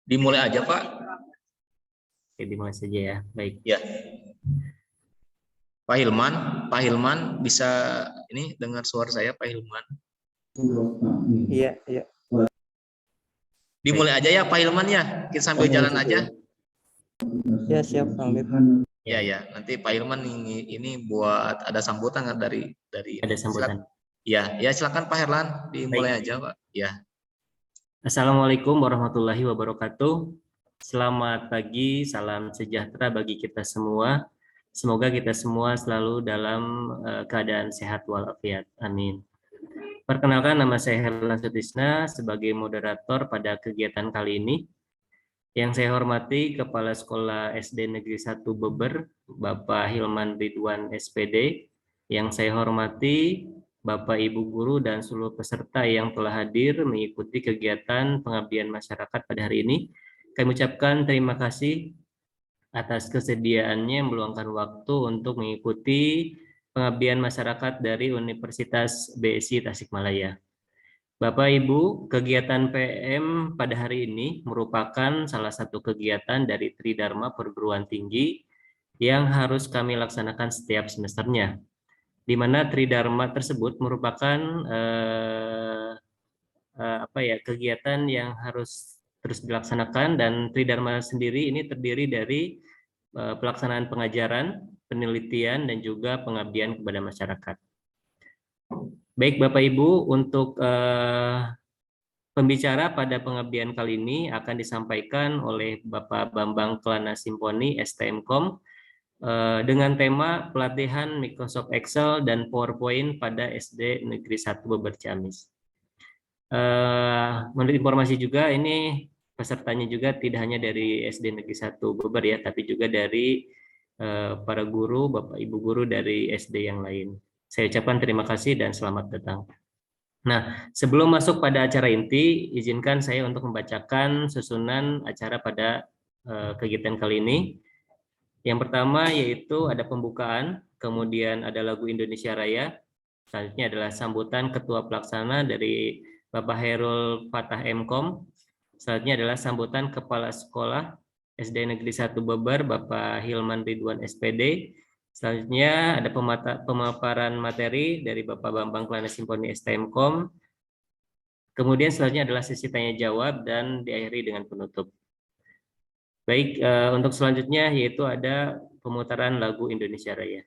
Dimulai aja, Pak. Oke, dimulai saja ya. Baik. Ya. Pak Hilman bisa ini dengar suara saya, Pak Hilman? Iya, iya. Dimulai aja ya, Pak Hilman ya. Kita sambil jalan aja. Ya, siap, Kang Lip. Ya, ya. Nanti Pak Hilman ini buat ada sambutan dari Ada sambutan. Ya, ya silakan Pak Herlan, dimulai aja, Pak. Ya. Assalamualaikum warahmatullahi wabarakatuh. Selamat pagi, salam sejahtera bagi kita semua. Semoga kita semua selalu dalam keadaan sehat walafiat. Amin. Perkenalkan, nama saya Herlan Sutisna sebagai moderator pada kegiatan kali ini. Yang saya hormati Kepala Sekolah SD Negeri 1 Beber, Bapak Hilman Ridwan SPD. Yang saya hormati Bapak Ibu Guru dan seluruh peserta yang telah hadir mengikuti kegiatan pengabdian masyarakat pada hari ini. Kami ucapkan terima kasih atas kesediaannya meluangkan waktu untuk mengikuti pengabdian masyarakat dari Universitas BSI Tasikmalaya. Bapak Ibu, kegiatan PM pada hari ini merupakan salah satu kegiatan dari Tridharma Perguruan Tinggi yang harus kami laksanakan setiap semesternya, di mana Tridharma tersebut merupakan kegiatan yang harus terus dilaksanakan, dan Tridharma sendiri ini terdiri dari pelaksanaan pengajaran, penelitian, dan juga pengabdian kepada masyarakat. Baik Bapak Ibu, untuk pembicara pada pengabdian kali ini akan disampaikan oleh Bapak Bambang Kelana Simponi, STMkom, dengan tema pelatihan Microsoft Excel dan PowerPoint pada SD Negeri 1 Beber Ciamis. Menurut informasi juga, ini pesertanya juga tidak hanya dari SD Negeri 1 Beber ya, tapi juga dari para guru, Bapak Ibu guru dari SD yang lain. Saya ucapkan terima kasih dan selamat datang. Nah, sebelum masuk pada acara inti, izinkan saya untuk membacakan susunan acara pada kegiatan kali ini. Yang pertama yaitu ada pembukaan, kemudian ada lagu Indonesia Raya, selanjutnya adalah sambutan Ketua Pelaksana dari Bapak Hairul Fatah Mkom, selanjutnya adalah sambutan Kepala Sekolah SD Negeri 1 Beber, Bapak Hilman Ridwan SPD, selanjutnya ada pemaparan materi dari Bapak Bambang Kelana Simponi STMkom. Kemudian selanjutnya adalah sesi tanya jawab dan diakhiri dengan penutup. Baik, untuk selanjutnya yaitu ada pemutaran lagu Indonesia Raya.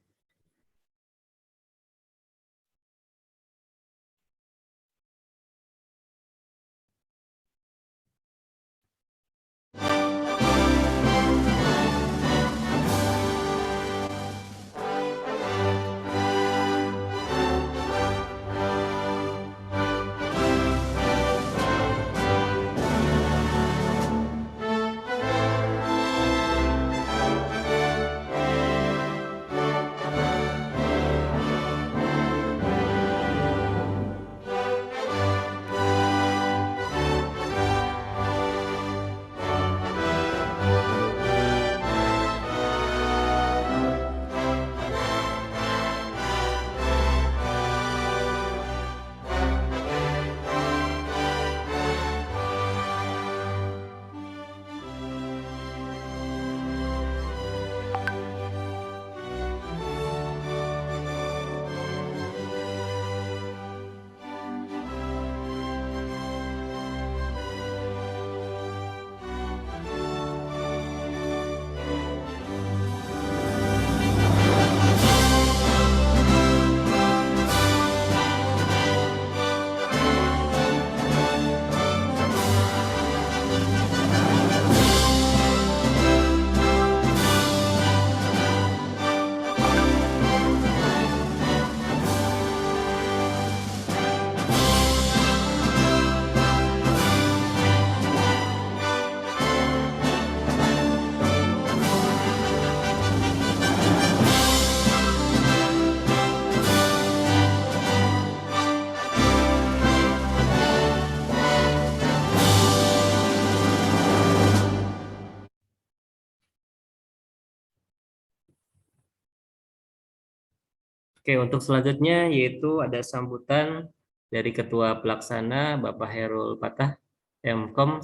Oke, untuk selanjutnya yaitu ada sambutan dari Ketua Pelaksana Bapak Hairul Fatah. Mkom,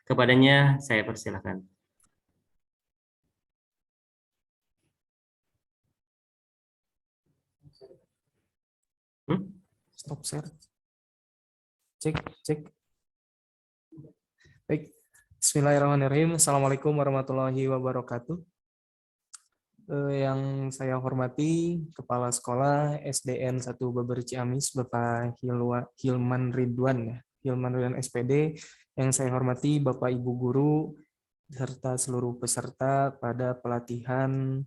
kepadanya saya persilakan. Stop share. Cek. Baik. Bismillahirrahmanirrahim. Assalamualaikum warahmatullahi wabarakatuh. Yang saya hormati Kepala Sekolah SDN 1 Beber Ciamis, Bapak Hilman Ridwan, Hilman Ridwan SPD. Yang saya hormati Bapak Ibu Guru, serta seluruh peserta pada pelatihan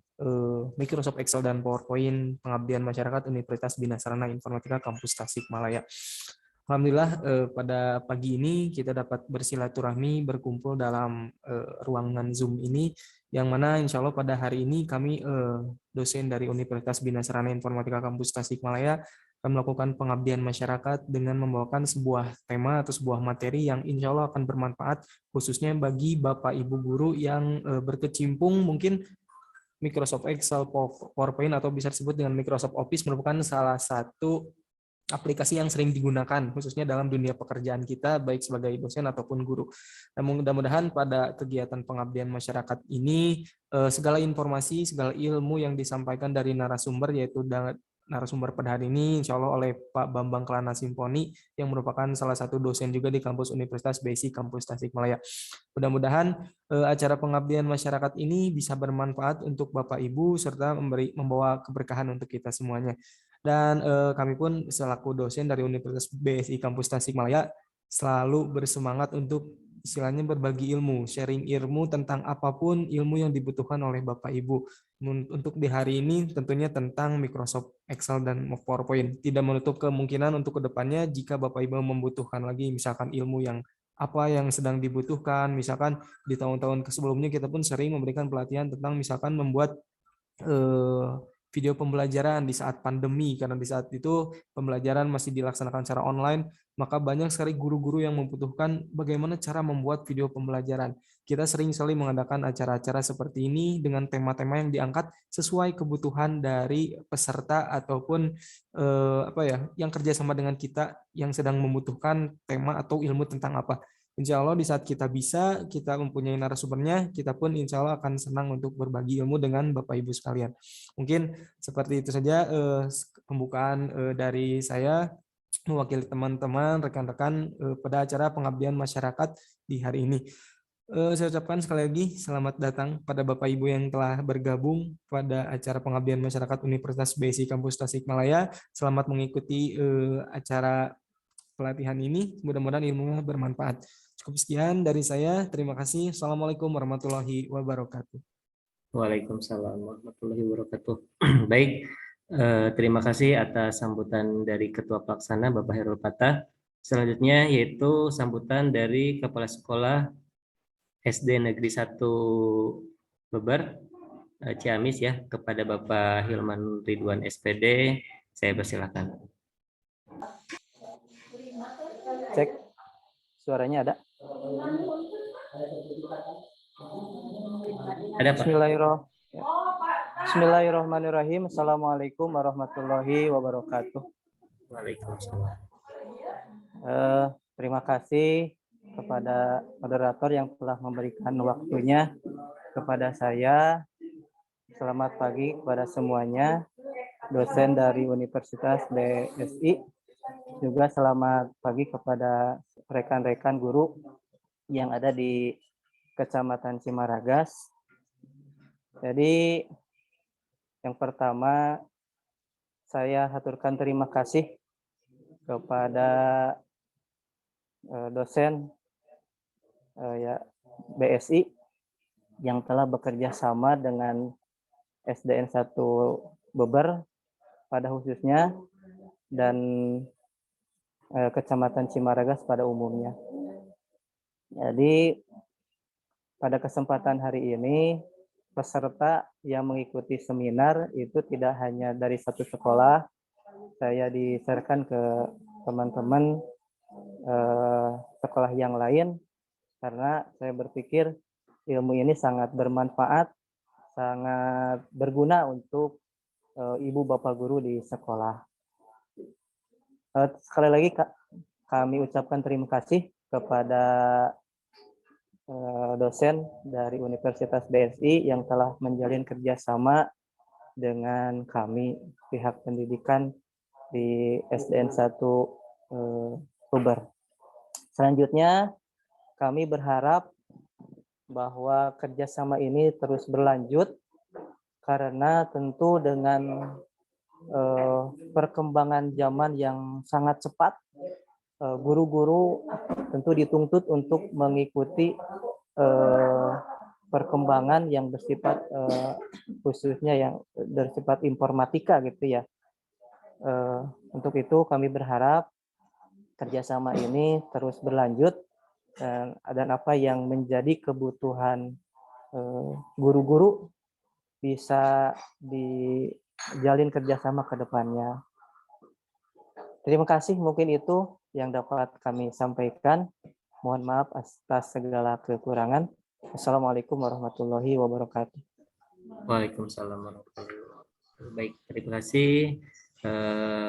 Microsoft Excel dan PowerPoint Pengabdian Masyarakat Universitas Bina Sarana Informatika Kampus Tasikmalaya. Alhamdulillah pada pagi ini kita dapat bersilaturahmi berkumpul dalam ruangan Zoom ini, yang mana insya Allah pada hari ini kami dosen dari Universitas Bina Sarana Informatika Kampus Tasikmalaya akan melakukan pengabdian masyarakat dengan membawakan sebuah tema atau sebuah materi yang insya Allah akan bermanfaat khususnya bagi Bapak Ibu guru yang berkecimpung mungkin Microsoft Excel, PowerPoint, atau bisa disebut dengan Microsoft Office merupakan salah satu aplikasi yang sering digunakan khususnya dalam dunia pekerjaan kita baik sebagai dosen ataupun guru. Namun mudah-mudahan pada kegiatan pengabdian masyarakat ini segala informasi, segala ilmu yang disampaikan dari narasumber, yaitu narasumber pada hari ini insya Allah oleh Pak Bambang Kelana Simponi yang merupakan salah satu dosen juga di kampus Universitas BSI Kampus Tasikmalaya. Mudah-mudahan acara pengabdian masyarakat ini bisa bermanfaat untuk Bapak Ibu serta membawa keberkahan untuk kita semuanya. Dan kami pun selaku dosen dari Universitas BSI Kampus Tasikmalaya selalu bersemangat untuk istilahnya berbagi ilmu, sharing ilmu tentang apapun ilmu yang dibutuhkan oleh Bapak Ibu. Untuk di hari ini tentunya tentang Microsoft Excel dan PowerPoint. Tidak menutup kemungkinan untuk kedepannya jika Bapak Ibu membutuhkan lagi misalkan ilmu yang apa yang sedang dibutuhkan, misalkan di tahun-tahun sebelumnya kita pun sering memberikan pelatihan tentang misalkan membuat video pembelajaran di saat pandemi, karena di saat itu pembelajaran masih dilaksanakan secara online, maka banyak sekali guru-guru yang membutuhkan bagaimana cara membuat video pembelajaran. Kita sering sekali mengadakan acara-acara seperti ini dengan tema-tema yang diangkat sesuai kebutuhan dari peserta ataupun yang kerjasama dengan kita yang sedang membutuhkan tema atau ilmu tentang apa. Insya Allah di saat kita bisa, kita mempunyai narasumbernya, kita pun insya Allah akan senang untuk berbagi ilmu dengan Bapak Ibu sekalian. Mungkin seperti itu saja pembukaan dari saya mewakili teman-teman, rekan-rekan pada acara pengabdian masyarakat di hari ini. Saya ucapkan sekali lagi selamat datang pada Bapak Ibu yang telah bergabung pada acara pengabdian masyarakat Universitas BSI Kampus Tasikmalaya. Selamat mengikuti acara pelatihan ini. Mudah-mudahan ilmunya bermanfaat. Cukup sekian dari saya. Terima kasih. Assalamualaikum warahmatullahi wabarakatuh. Waalaikumsalam warahmatullahi wabarakatuh. Baik, terima kasih atas sambutan dari Ketua Pelaksana Bapak Hairul Fatah. Selanjutnya yaitu sambutan dari Kepala Sekolah SD Negeri 1 Beber Ciamis ya kepada Bapak Hilman Ridwan SPD. Saya persilakan. Cek. Suaranya ada? Ada Pak? Bismillahirrahmanirrahim. Assalamualaikum warahmatullahi wabarakatuh. Waalaikumsalam. Terima kasih kepada moderator yang telah memberikan waktunya kepada saya. Selamat pagi kepada semuanya, dosen dari Universitas BSI. Juga selamat pagi kepada rekan-rekan guru yang ada di Kecamatan Cimaragas. Jadi yang pertama saya haturkan terima kasih kepada dosen BSI yang telah bekerja sama dengan SDN 1 Beber pada khususnya dan Kecamatan Cimaragas pada umumnya. Jadi pada kesempatan hari ini peserta yang mengikuti seminar itu tidak hanya dari satu sekolah, saya di-share-kan ke teman-teman sekolah yang lain karena saya berpikir ilmu ini sangat bermanfaat, sangat berguna untuk ibu bapak guru di sekolah. Sekali lagi kami ucapkan terima kasih kepada dosen dari Universitas BSI yang telah menjalin kerjasama dengan kami pihak pendidikan di SDN 1 Puber. Selanjutnya, kami berharap bahwa kerjasama ini terus berlanjut karena tentu dengan perkembangan zaman yang sangat cepat, guru-guru tentu dituntut untuk mengikuti perkembangan yang bersifat khususnya yang bersifat informatika gitu ya. Untuk itu kami berharap kerjasama ini terus berlanjut dan apa yang menjadi kebutuhan guru-guru bisa dijalin kerjasama ke depannya. Terima kasih, mungkin itu yang dapat kami sampaikan. Mohon maaf atas segala kekurangan. Assalamualaikum warahmatullahi wabarakatuh. Waalaikumsalam warahmatullahi wabarakatuh. Baik, terima kasih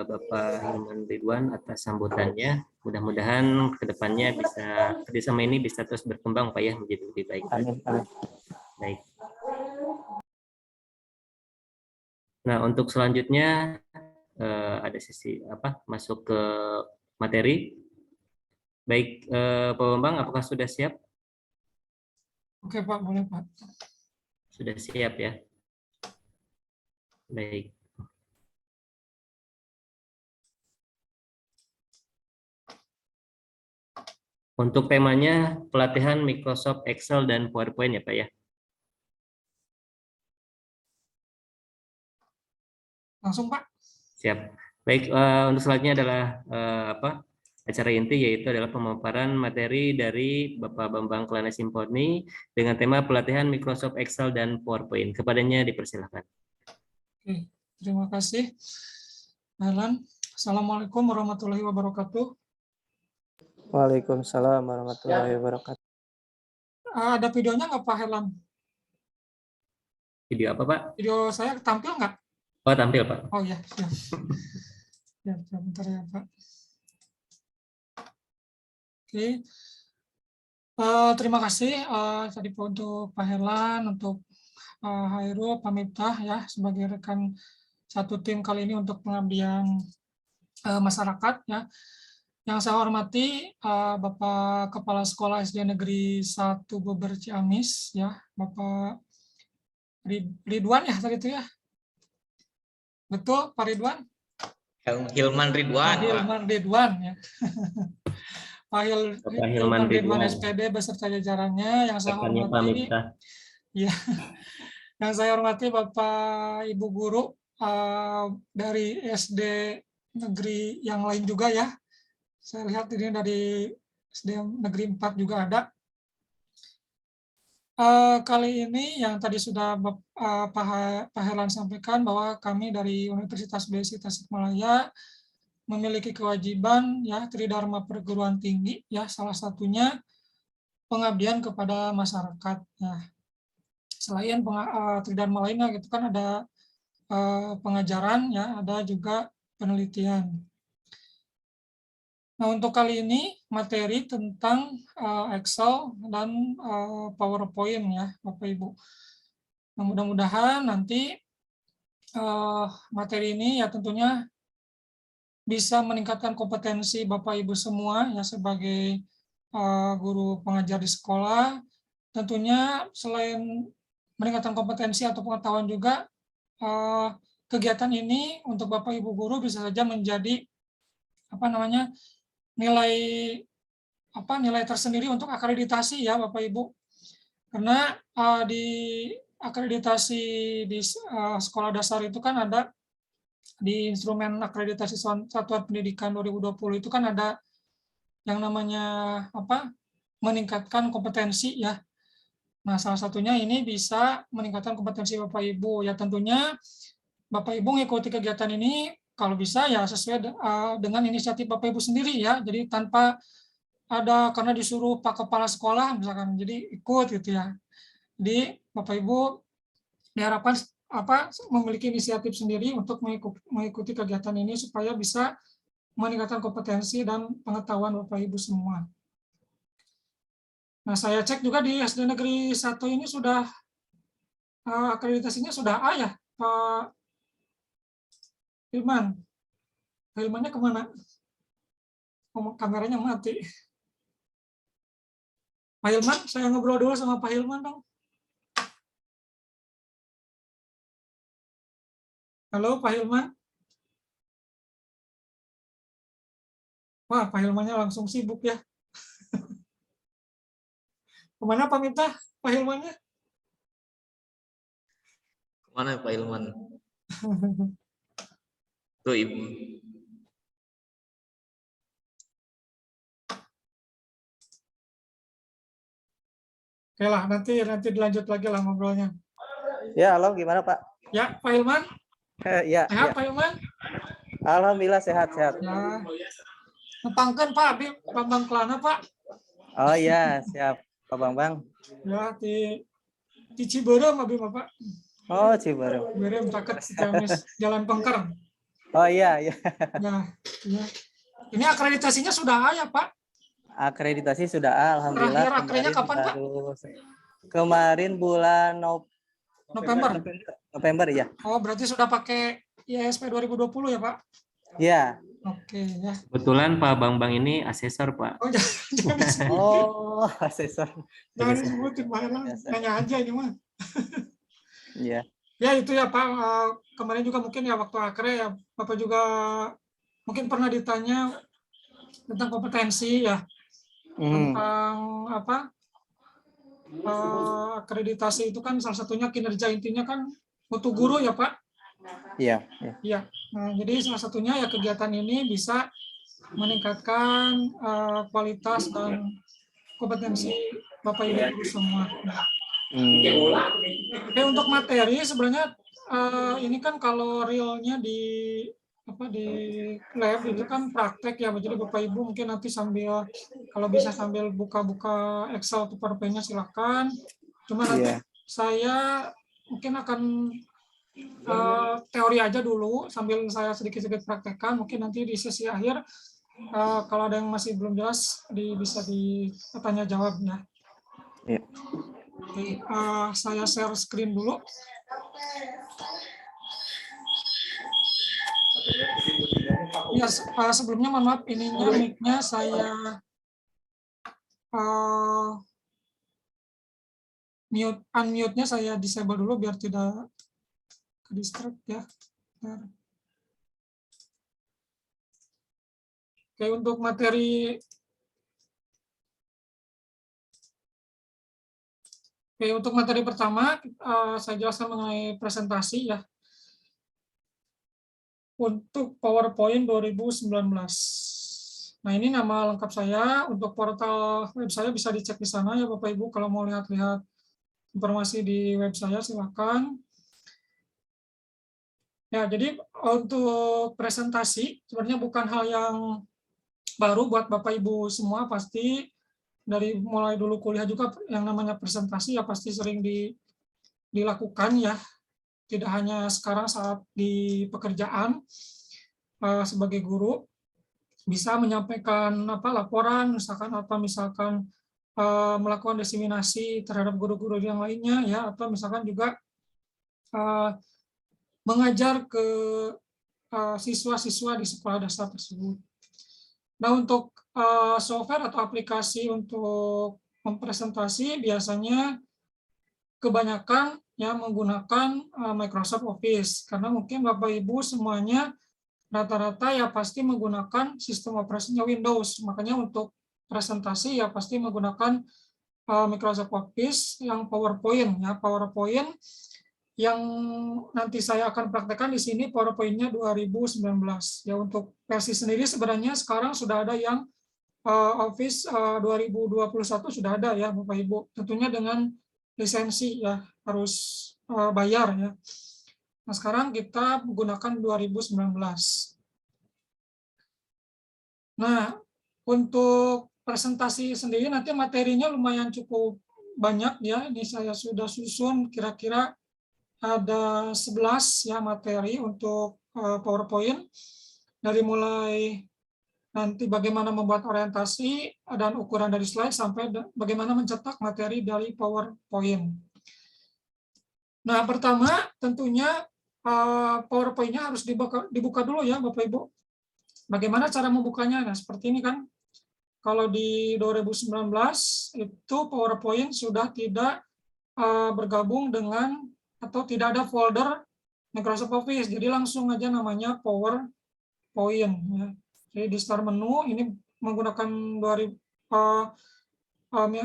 Bapak Hilman Ridwan atas sambutannya. Mudah-mudahan kedepannya kerjasama ini bisa terus berkembang Pak ya, menjadi lebih baik. Amin. Baik. Nah, untuk selanjutnya ada sesi masuk ke materi. Baik, Pak Bambang, apakah sudah siap? Oke Pak, boleh Pak. Sudah siap ya. Baik. Untuk temanya pelatihan Microsoft Excel dan PowerPoint ya Pak ya. Langsung Pak. Siap. Baik, untuk selanjutnya adalah acara inti, yaitu adalah pemaparan materi dari Bapak Bambang Kelana Simponi dengan tema pelatihan Microsoft Excel dan PowerPoint. Kepadanya dipersilakan. Oke, terima kasih. Alan. Assalamualaikum warahmatullahi wabarakatuh. Waalaikumsalam warahmatullahi wabarakatuh. Ada videonya nggak Pak Helan? Video apa Pak? Video saya tampil nggak? Oh, tampil Pak. Oh ya, siap. Ya, bentar ya Pak. Oke. Terima kasih tadi untuk Pak Helan, untuk Hairul, Pak Miftah ya sebagai rekan satu tim kali ini untuk pengabdian masyarakat ya. Yang saya hormati Bapak Kepala Sekolah SD Negeri 1 Beber Ciamis ya, Bapak Ridwan ya tadi itu ya. Betul Pak Ridwan? Hilman Ridwan. Pak Hilman Ridwan ya. Pak Hilman Ridwan SPD beserta jajarannya yang saya hormati. Ya. Yang saya hormati Bapak Ibu guru dari SD negeri yang lain juga ya. Saya lihat ini dari SD negeri 4 juga ada. Kali ini yang tadi sudah Pak Herlan sampaikan bahwa kami dari Universitas BSI Tasikmalaya memiliki kewajiban ya tridharma perguruan tinggi ya, salah satunya pengabdian kepada masyarakat ya. Selain tridharma lainnya gitu kan ada pengajaran ya, ada juga penelitian. Nah, untuk kali ini materi tentang Excel dan PowerPoint ya, Bapak Ibu. Nah, mudah-mudahan nanti materi ini ya tentunya bisa meningkatkan kompetensi Bapak Ibu semua ya sebagai guru pengajar di sekolah. Tentunya selain meningkatkan kompetensi atau pengetahuan juga, kegiatan ini untuk Bapak Ibu guru bisa saja menjadi nilai tersendiri untuk akreditasi ya Bapak Ibu. Karena di akreditasi di sekolah dasar itu kan ada di instrumen akreditasi satuan pendidikan 2020 itu kan ada yang namanya meningkatkan kompetensi ya. Nah, salah satunya ini bisa meningkatkan kompetensi Bapak Ibu. Ya tentunya Bapak Ibu mengikuti kegiatan ini kalau bisa ya sesuai dengan inisiatif Bapak Ibu sendiri ya. Jadi tanpa ada karena disuruh Pak Kepala Sekolah misalkan, jadi ikut gitu ya. Jadi Bapak Ibu diharapkan memiliki inisiatif sendiri untuk mengikuti kegiatan ini supaya bisa meningkatkan kompetensi dan pengetahuan Bapak Ibu semua. Nah, saya cek juga di SD Negeri 1 ini sudah akreditasinya sudah A ya, Pak Hilman. Pak Hilmannya kemana? Oh, kameranya mati. Pak Hilman, saya ngobrol dulu sama Pak Hilman dong. Halo Pak Hilman. Wah, Pak Hilmannya langsung sibuk ya. Kemana Pak Miftah, Pak Hilmannya? Kemana Pak Ilman? Tuh Ibu. Oke lah, nanti dilanjut lagi lah ngobrolnya. Ya, halo, gimana Pak? Ya, Pak Hilman, Ya, sehat ya. Pak Hilman? Alhamdulillah sehat-sehat. Ya. Nepangkeun Pak, Abi Bambang Kelana Pak. Oh iya, siap Pak Bambang. Ya, di Ciberem Abi Bapak. Oh, Ciberem. Ciberem dekat Ciamis, Jalan Pengker. Oh iya, iya. Ya, ya. Ini akreditasinya sudah A ya Pak? Akreditasi sudah A, alhamdulillah. Terakhir akrenya kapan Pak? Kemarin bulan November. November ya. Oh, berarti sudah pakai ISP 2020 ya Pak? Ya. Oke ya. Kebetulan Pak Bambang ini asesor, Pak. Oh, jangan disebut. Oh, asesor. Jangan disebutin Pak Hilman. Nanya aja ini mah. Iya. Ya itu ya Pak. Kemarin juga mungkin ya waktu akre ya Bapak juga mungkin pernah ditanya tentang kompetensi ya. Tentang apa? Akreditasi itu kan salah satunya kinerja intinya kan mutu guru ya Pak. Iya. Iya. Nah, jadi salah satunya ya kegiatan ini bisa meningkatkan kualitas dan kompetensi Bapak Ibu guru semua. Oke, untuk materi sebenarnya ini kan kalau realnya di lab itu kan praktek ya, jadi Bapak Ibu mungkin nanti sambil kalau bisa sambil buka-buka Excel atau PowerPoint-nya silakan. Cuma nanti saya mungkin akan teori aja dulu sambil saya sedikit-sedikit praktekkan. Mungkin nanti di sesi akhir kalau ada yang masih belum jelas bisa ditanya jawab ya. Iya. Oke, saya share screen dulu. Ya, sebelumnya mohon maaf ininya mic-nya saya unmute-nya saya disable dulu biar tidak ke distract ya. Oke, untuk materi pertama saya jelaskan mengenai presentasi ya. Untuk PowerPoint 2019. Nah, ini nama lengkap saya. Untuk portal web saya bisa dicek di sana ya Bapak Ibu. Kalau mau lihat-lihat informasi di web saya silakan. Ya, jadi untuk presentasi sebenarnya bukan hal yang baru buat Bapak Ibu semua, pasti dari mulai dulu kuliah juga yang namanya presentasi ya pasti sering dilakukan ya. Tidak hanya sekarang saat di pekerjaan sebagai guru bisa menyampaikan laporan misalkan melakukan diseminasi terhadap guru-guru yang lainnya ya, atau misalkan juga mengajar ke siswa-siswa di sekolah dasar tersebut. Nah, untuk software atau aplikasi untuk mempresentasi biasanya kebanyakan ya menggunakan Microsoft Office, karena mungkin Bapak Ibu semuanya rata-rata ya pasti menggunakan sistem operasinya Windows, makanya untuk presentasi ya pasti menggunakan Microsoft Office yang PowerPoint ya. PowerPoint yang nanti saya akan praktekkan di sini PowerPoint-nya 2019 ya. Untuk versi sendiri sebenarnya sekarang sudah ada yang Office 2021 sudah ada ya Bapak Ibu, tentunya dengan lisensi ya, harus bayar ya. Nah, sekarang kita menggunakan 2019. Nah, untuk presentasi sendiri nanti materinya lumayan cukup banyak ya. Ini saya sudah susun kira-kira ada 11 ya materi untuk PowerPoint. Dari mulai nanti bagaimana membuat orientasi dan ukuran dari slide, sampai bagaimana mencetak materi dari PowerPoint. Nah, pertama tentunya PowerPoint-nya harus dibuka dulu ya Bapak Ibu. Bagaimana cara membukanya? Nah, seperti ini kan. Kalau di 2019 itu PowerPoint sudah tidak bergabung dengan atau tidak ada folder Microsoft Office. Jadi langsung aja namanya PowerPoint. Ya. Jadi di start menu ini menggunakan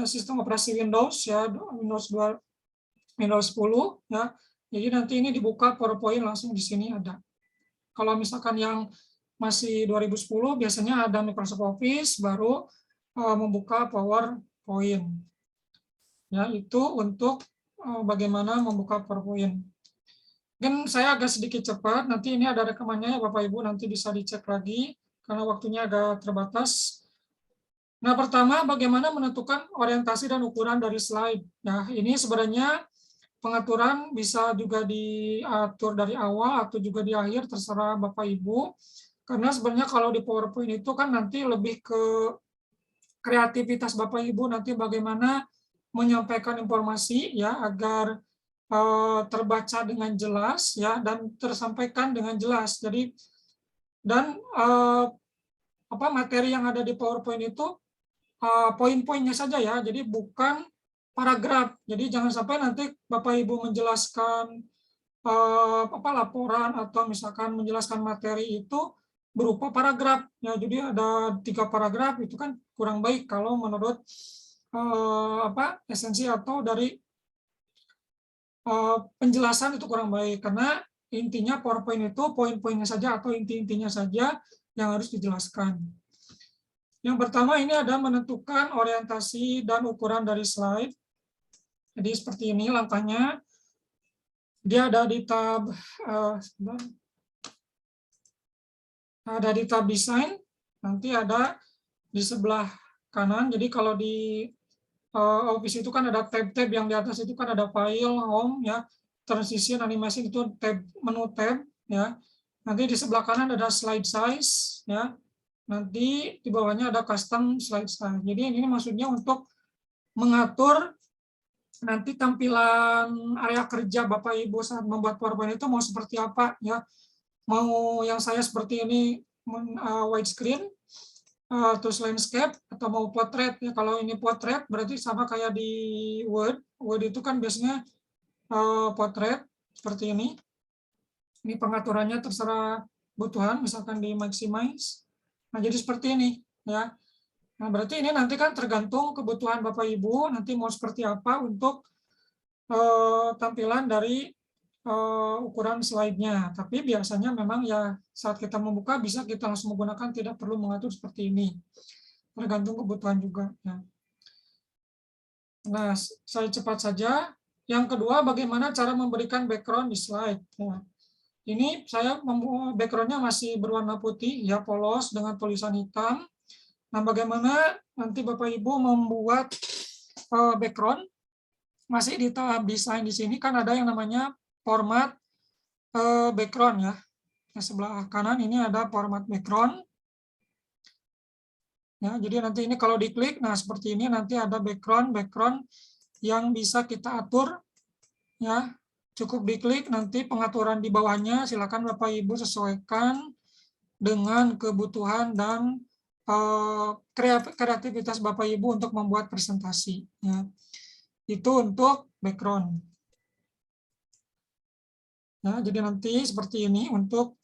sistem operasi Windows ya, Windows 10 ya. Jadi nanti ini dibuka PowerPoint langsung di sini ada. Kalau misalkan yang masih 2010 biasanya ada Microsoft Office baru membuka PowerPoint. Ya, itu untuk bagaimana membuka PowerPoint. Mungkin saya agak sedikit cepat, nanti ini ada rekamannya ya Bapak Ibu, nanti bisa dicek lagi karena waktunya agak terbatas. Nah, pertama bagaimana menentukan orientasi dan ukuran dari slide. Nah, ini sebenarnya pengaturan bisa juga diatur dari awal atau juga di akhir, terserah Bapak Ibu. Karena sebenarnya kalau di PowerPoint itu kan nanti lebih ke kreativitas Bapak Ibu, nanti bagaimana menyampaikan informasi ya agar terbaca dengan jelas ya dan tersampaikan dengan jelas. Jadi dan materi yang ada di PowerPoint itu poin-poinnya saja ya. Jadi bukan paragraf. Jadi jangan sampai nanti Bapak Ibu menjelaskan laporan atau misalkan menjelaskan materi itu berupa paragraf ya. Jadi ada 3 paragraf, itu kan kurang baik kalau menurut esensi atau dari penjelasan itu kurang baik, karena intinya PowerPoint itu poin-poinnya saja atau inti-intinya saja yang harus dijelaskan. Yang pertama ini ada menentukan orientasi dan ukuran dari slide. Jadi seperti ini langkahnya. Dia ada di tab desain, nanti ada di sebelah kanan. Jadi kalau di Office itu kan ada tab-tab, yang di atas itu kan ada file, home ya, transition, animasi, itu tab, menu tab ya. Nanti di sebelah kanan ada slide size ya. Nanti di bawahnya ada custom slide size. Jadi ini maksudnya untuk mengatur nanti tampilan area kerja Bapak Ibu saat membuat PowerPoint itu mau seperti apa ya. Mau yang saya seperti ini widescreen, terus landscape, atau mau portrait ya. Kalau ini portrait berarti sama kayak di Word. Word itu kan biasanya portrait seperti ini. Ini pengaturannya terserah kebutuhan, misalkan di maximize. Nah, jadi seperti ini ya. Nah, berarti ini nanti kan tergantung kebutuhan Bapak Ibu, nanti mau seperti apa untuk tampilan dari ukuran slide-nya. Tapi biasanya memang ya saat kita membuka bisa kita langsung menggunakan, tidak perlu mengatur seperti ini. Tergantung kebutuhan juga. Ya. Nah, saya cepat saja. Yang kedua, bagaimana cara memberikan background di slide. Ya. Ini saya background-nya masih berwarna putih, ya polos dengan tulisan hitam. Nah, bagaimana nanti Bapak Ibu membuat background? Masih di tab desain di sini kan ada yang namanya format background ya. Yang sebelah kanan ini ada format background. Ya, jadi nanti ini kalau diklik, nah seperti ini nanti ada background yang bisa kita atur ya. Cukup diklik, nanti pengaturan di bawahnya silakan Bapak Ibu sesuaikan dengan kebutuhan dan kreativitas Bapak Ibu untuk membuat presentasi ya. Itu untuk background. Ya, jadi nanti seperti ini untuk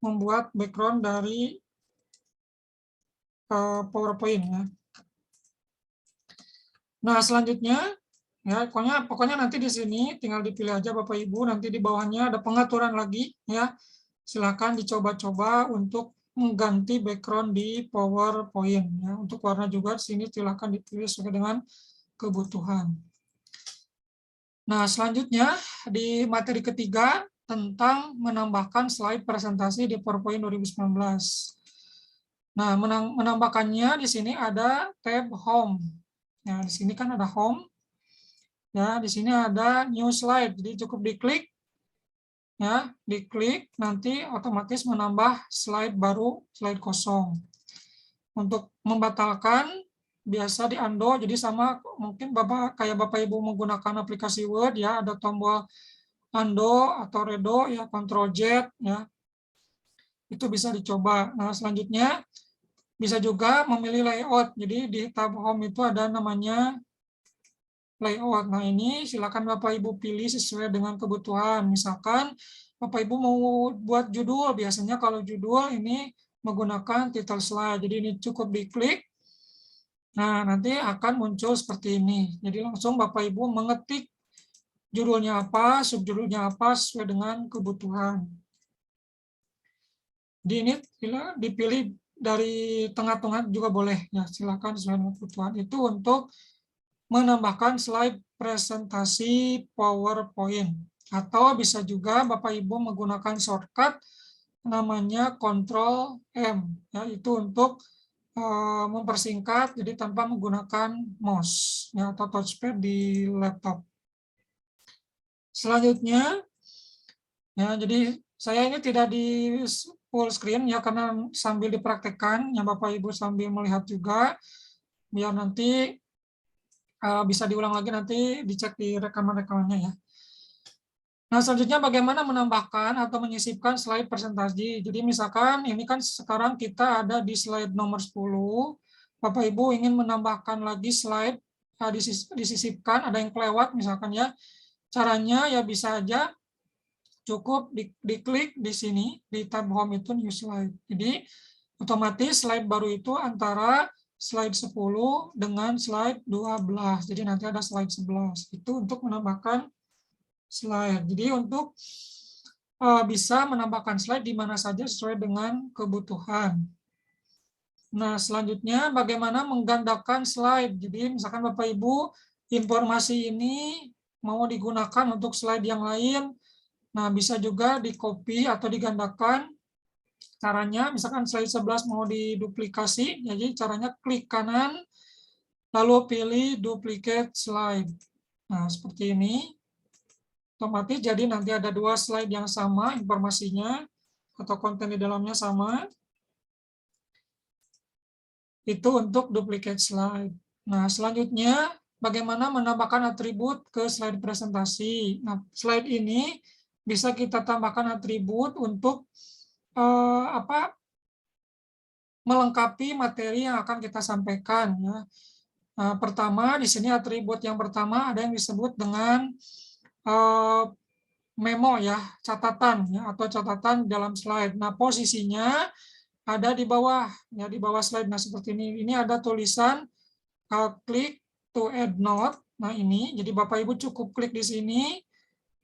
membuat background dari PowerPoint ya. Nah, selanjutnya ya pokoknya nanti di sini tinggal dipilih aja Bapak Ibu, nanti di bawahnya ada pengaturan lagi ya. Silakan dicoba-coba untuk mengganti background di PowerPoint ya. Untuk warna juga di sini silakan dipilih sesuai dengan kebutuhan. Nah, selanjutnya di materi ketiga tentang menambahkan slide presentasi di PowerPoint 2019. Nah, menambahkannya di sini ada tab Home. Nah, di sini kan ada Home. Ya, di sini ada New Slide. Jadi cukup diklik. Ya, diklik nanti otomatis menambah slide baru, slide kosong. Untuk membatalkan biasa di undo, jadi sama mungkin kayak Bapak Ibu menggunakan aplikasi Word ya, ada tombol undo atau redo ya, Ctrl Z ya. Itu bisa dicoba. Nah, selanjutnya bisa juga memilih layout. Jadi di tab home itu ada namanya layout. Nah, ini silakan Bapak Ibu pilih sesuai dengan kebutuhan. Misalkan Bapak Ibu mau buat judul, biasanya kalau judul ini menggunakan title slide. Jadi ini cukup diklik. Nah, nanti akan muncul seperti ini. Jadi langsung Bapak Ibu mengetik judulnya apa, subjudulnya apa sesuai dengan kebutuhan. Di ini dipilih dari tengah-tengah juga boleh ya, silakan sesuai dengan kebutuhan. Itu untuk menambahkan slide presentasi PowerPoint, atau bisa juga Bapak Ibu menggunakan shortcut namanya Ctrl M ya, itu untuk mempersingkat jadi tanpa menggunakan mouse ya, atau touchpad di laptop. Selanjutnya ya, jadi saya ini tidak di full screen ya, karena sambil dipraktekkan ya, Bapak Ibu sambil melihat juga biar nanti bisa diulang lagi, nanti dicek di rekaman-rekamannya ya. Nah, selanjutnya bagaimana menambahkan atau menyisipkan slide presentasi. Jadi misalkan ini kan sekarang kita ada di slide nomor 10, Bapak Ibu ingin menambahkan lagi slide, disisipkan, ada yang kelewat misalkan ya. Caranya ya bisa aja cukup diklik di sini, di tab home itu new slide. Jadi otomatis slide baru itu antara slide 10 dengan slide 12. Jadi nanti ada slide 11. Itu untuk menambahkan slide. Jadi untuk bisa menambahkan slide di mana saja sesuai dengan kebutuhan. Nah, selanjutnya bagaimana menggandakan slide. Jadi misalkan Bapak Ibu informasi ini mau digunakan untuk slide yang lain. Nah, bisa juga di-copy atau digandakan. Caranya, misalkan slide 11 mau diduplikasi, jadi caranya klik kanan, lalu pilih duplicate slide. Nah, seperti ini. Otomatis jadi nanti ada 2 slide yang sama informasinya, atau konten di dalamnya sama. Itu untuk duplicate slide. Nah, selanjutnya, bagaimana menambahkan atribut ke slide presentasi. Nah, slide ini bisa kita tambahkan atribut untuk melengkapi materi yang akan kita sampaikan ya. Nah, pertama di sini atribut yang pertama ada yang disebut dengan memo ya, catatan ya, atau catatan dalam slide. Nah, posisinya ada di bawah ya, di bawah slide. Nah, seperti ini. Ini ada tulisan click to add note. Nah, ini jadi Bapak Ibu cukup klik di sini.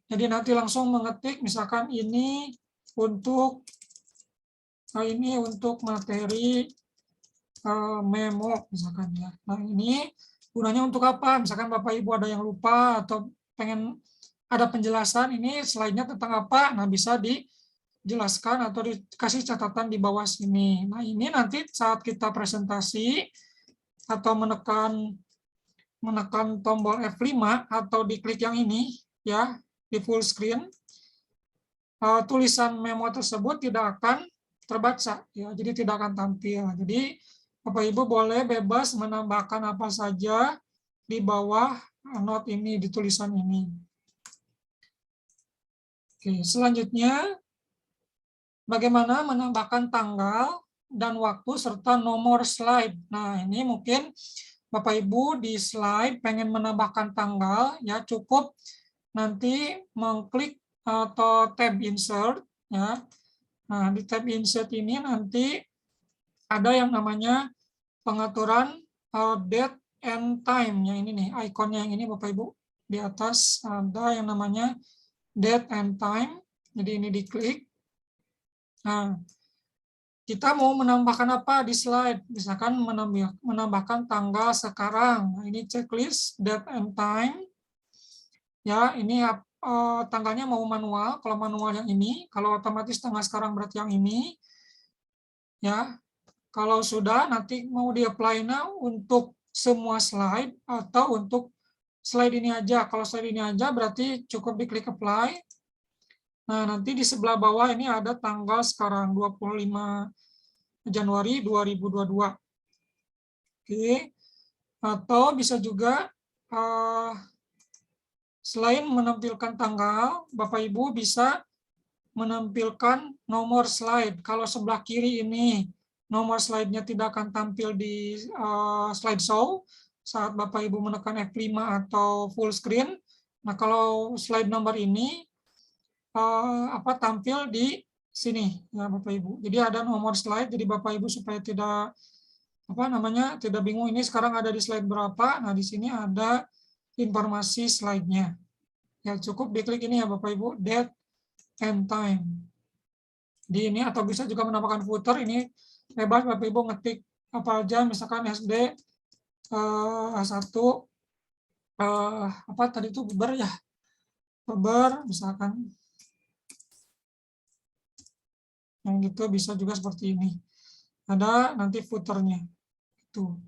Jadi nanti langsung mengetik misalkan ini untuk materi memo misalkan ya. Nah, ini gunanya untuk apa? Misalkan Bapak Ibu ada yang lupa atau pengen ada penjelasan ini slide-nya tentang apa, nah bisa dijelaskan atau dikasih catatan di bawah sini. Nah, ini nanti saat kita presentasi atau menekan tombol F5 atau diklik yang ini ya, di full screen, tulisan memo tersebut tidak akan terbaca ya, jadi tidak akan tampil. Jadi Bapak Ibu boleh bebas menambahkan apa saja di bawah note ini, di tulisan ini. Oke, selanjutnya bagaimana menambahkan tanggal dan waktu serta nomor slide. Nah, ini mungkin Bapak Ibu di slide pengen menambahkan tanggal ya, cukup nanti mengklik atau tab insert ya. Nah, di tab insert ini nanti ada yang namanya pengaturan date and time. Yang ini nih, ikonnya yang ini Bapak Ibu. Di atas ada yang namanya date and time. Jadi ini diklik. Nah, kita mau menambahkan apa di slide? Misalkan menambahkan tanggal sekarang. Nah, ini checklist date and time. Ya, ini tanggalnya mau manual, kalau manual yang ini, kalau otomatis tanggal sekarang berarti yang ini. Ya, kalau sudah nanti mau di-apply now untuk semua slide atau untuk slide ini aja. Kalau slide ini aja berarti cukup diklik apply. Nah, nanti di sebelah bawah ini ada tanggal sekarang 25 Januari 2022. Oke. Atau bisa juga selain menampilkan tanggal, Bapak Ibu bisa menampilkan nomor slide. Kalau sebelah kiri ini nomor slide-nya tidak akan tampil di slideshow saat Bapak Ibu menekan F5 atau full screen. Nah, kalau slide nomor ini tampil di sini ya Bapak Ibu. Jadi ada nomor slide, jadi Bapak Ibu supaya tidak tidak bingung ini sekarang ada di slide berapa. Nah, di sini ada informasi slide-nya. Ya, cukup diklik ini ya Bapak Ibu, date and time. Di ini atau bisa juga menambahkan footer, ini bebas Bapak Ibu ngetik apa aja, misalkan SD 1 tadi itu Beber ya. Beber misalkan. Yang gitu bisa juga seperti ini. Ada nanti footernya. Itu.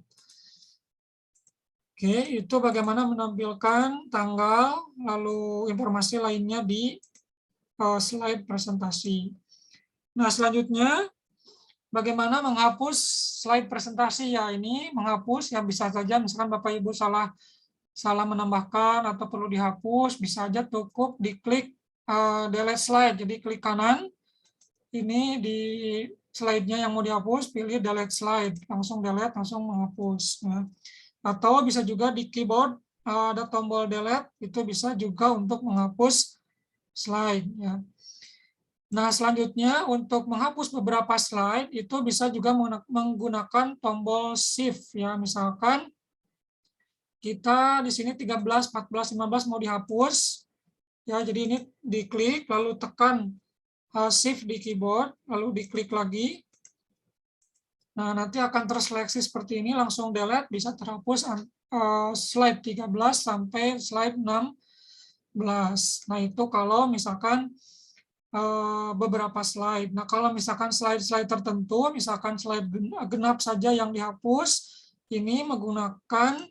Oke, itu bagaimana menampilkan tanggal, lalu informasi lainnya di slide presentasi. Nah, selanjutnya, bagaimana menghapus slide presentasi ya ini, menghapus yang bisa saja, misalkan Bapak Ibu salah menambahkan atau perlu dihapus, bisa aja cukup diklik delete slide, jadi klik kanan, ini di slide-nya yang mau dihapus, pilih delete slide, langsung delete, langsung menghapus. Ya. Atau bisa juga di keyboard ada tombol delete, itu bisa juga untuk menghapus slide. Ya. Nah, selanjutnya untuk menghapus beberapa slide itu bisa juga menggunakan tombol shift. Ya, misalkan kita di sini 13, 14, 15 mau dihapus. Ya, jadi ini diklik lalu tekan shift di keyboard, lalu diklik lagi. Nah, nanti akan terseleksi seperti ini, langsung delete, bisa terhapus slide 13 sampai slide 16. Nah, itu kalau misalkan beberapa slide. Nah, kalau misalkan slide-slide tertentu, misalkan slide genap saja yang dihapus, ini menggunakan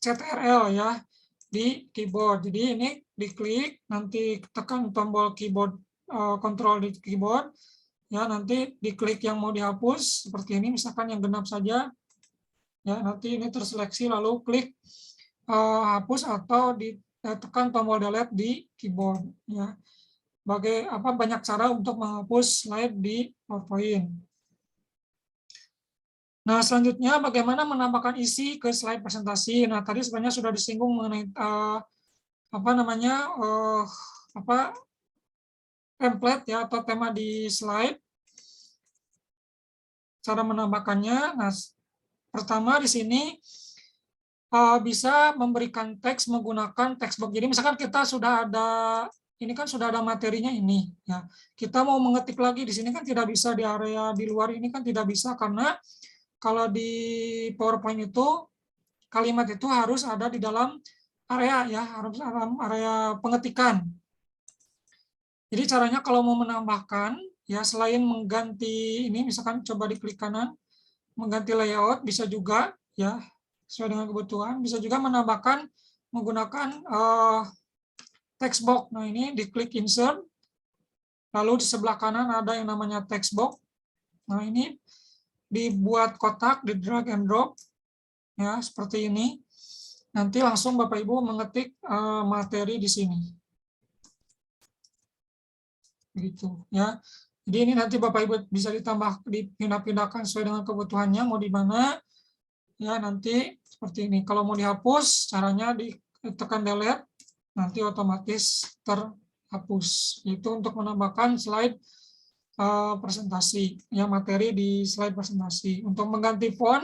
CTRL ya di keyboard. Jadi ini diklik, nanti tekan tombol keyboard kontrol di keyboard, ya nanti diklik yang mau dihapus seperti ini, misalkan yang genap saja, ya nanti ini terseleksi lalu klik hapus atau ditekan tombol delete di keyboard. Ya, banyak cara untuk menghapus slide di PowerPoint. Nah, selanjutnya bagaimana menambahkan isi ke slide presentasi. Nah, tadi sebenarnya sudah disinggung mengenai template ya atau tema di slide. Cara menambahkannya, nah pertama di sini bisa memberikan teks menggunakan text box. Jadi misalkan kita sudah ada ini kan sudah ada materinya ini ya. Kita mau mengetik lagi di sini kan tidak bisa, di area di luar ini kan tidak bisa, karena kalau di PowerPoint itu kalimat itu harus ada di dalam area ya, harus dalam area pengetikan. Jadi caranya kalau mau menambahkan ya, selain mengganti ini, misalkan coba diklik kanan, mengganti layout bisa juga ya, sesuai dengan kebutuhan. Bisa juga menambahkan menggunakan text box. Nah, ini diklik insert, lalu di sebelah kanan ada yang namanya text box. Nah, ini dibuat kotak, di drag and drop ya seperti ini. Nanti langsung Bapak Ibu mengetik materi di sini. Begitu ya. Jadi ini nanti Bapak Ibu bisa dipindah-pindahkan sesuai dengan kebutuhannya, mau di mana ya, nanti seperti ini. Kalau mau dihapus, caranya ditekan delete, nanti otomatis terhapus. Itu untuk menambahkan slide presentasi ya, materi di slide presentasi. Untuk mengganti font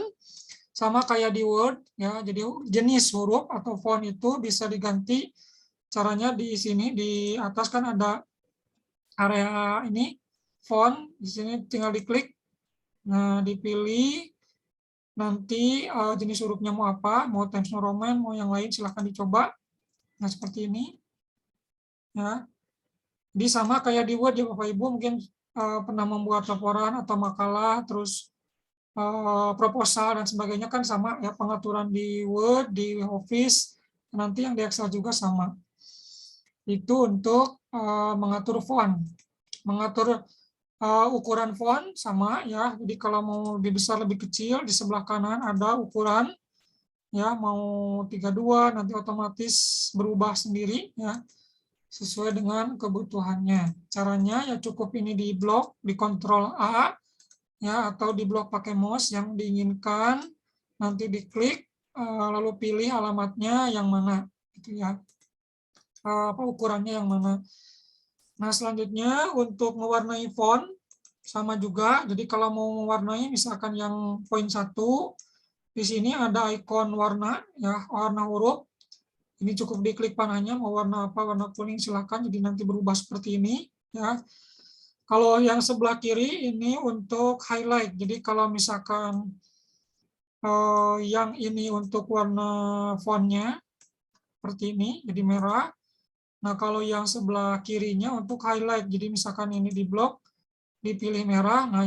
sama kayak di Word ya, jadi jenis huruf atau font itu bisa diganti. Caranya di sini di atas kan ada area ini font, di sini tinggal diklik. Nah, dipilih nanti jenis hurufnya mau apa, mau Times New Roman, mau yang lain silahkan dicoba. Nah, seperti ini ya. Jadi sama kayak di Word ya Bapak Ibu, mungkin pernah membuat laporan atau makalah, terus proposal dan sebagainya kan sama ya, pengaturan di Word, di Office, nanti yang di Excel juga sama. Itu untuk mengatur font, mengatur Ukuran font sama ya. Jadi kalau mau lebih besar lebih kecil, di sebelah kanan ada ukuran ya, mau 32 nanti otomatis berubah sendiri ya sesuai dengan kebutuhannya. Caranya ya cukup ini di blok, di Ctrl A ya, atau di blok pakai mouse yang diinginkan, nanti diklik lalu pilih alamatnya yang mana gitu ya. Ukurannya yang mana. Nah, selanjutnya untuk mewarnai font sama juga. Jadi kalau mau mewarnai misalkan yang poin 1, di sini ada ikon warna ya, warna huruf. Ini cukup diklik panahnya mau warna apa, warna kuning silakan. Jadi nanti berubah seperti ini ya. Kalau yang sebelah kiri ini untuk highlight. Jadi kalau misalkan yang ini untuk warna fontnya seperti ini, jadi merah. Nah, kalau yang sebelah kirinya untuk highlight, jadi misalkan ini di blok, dipilih merah, nah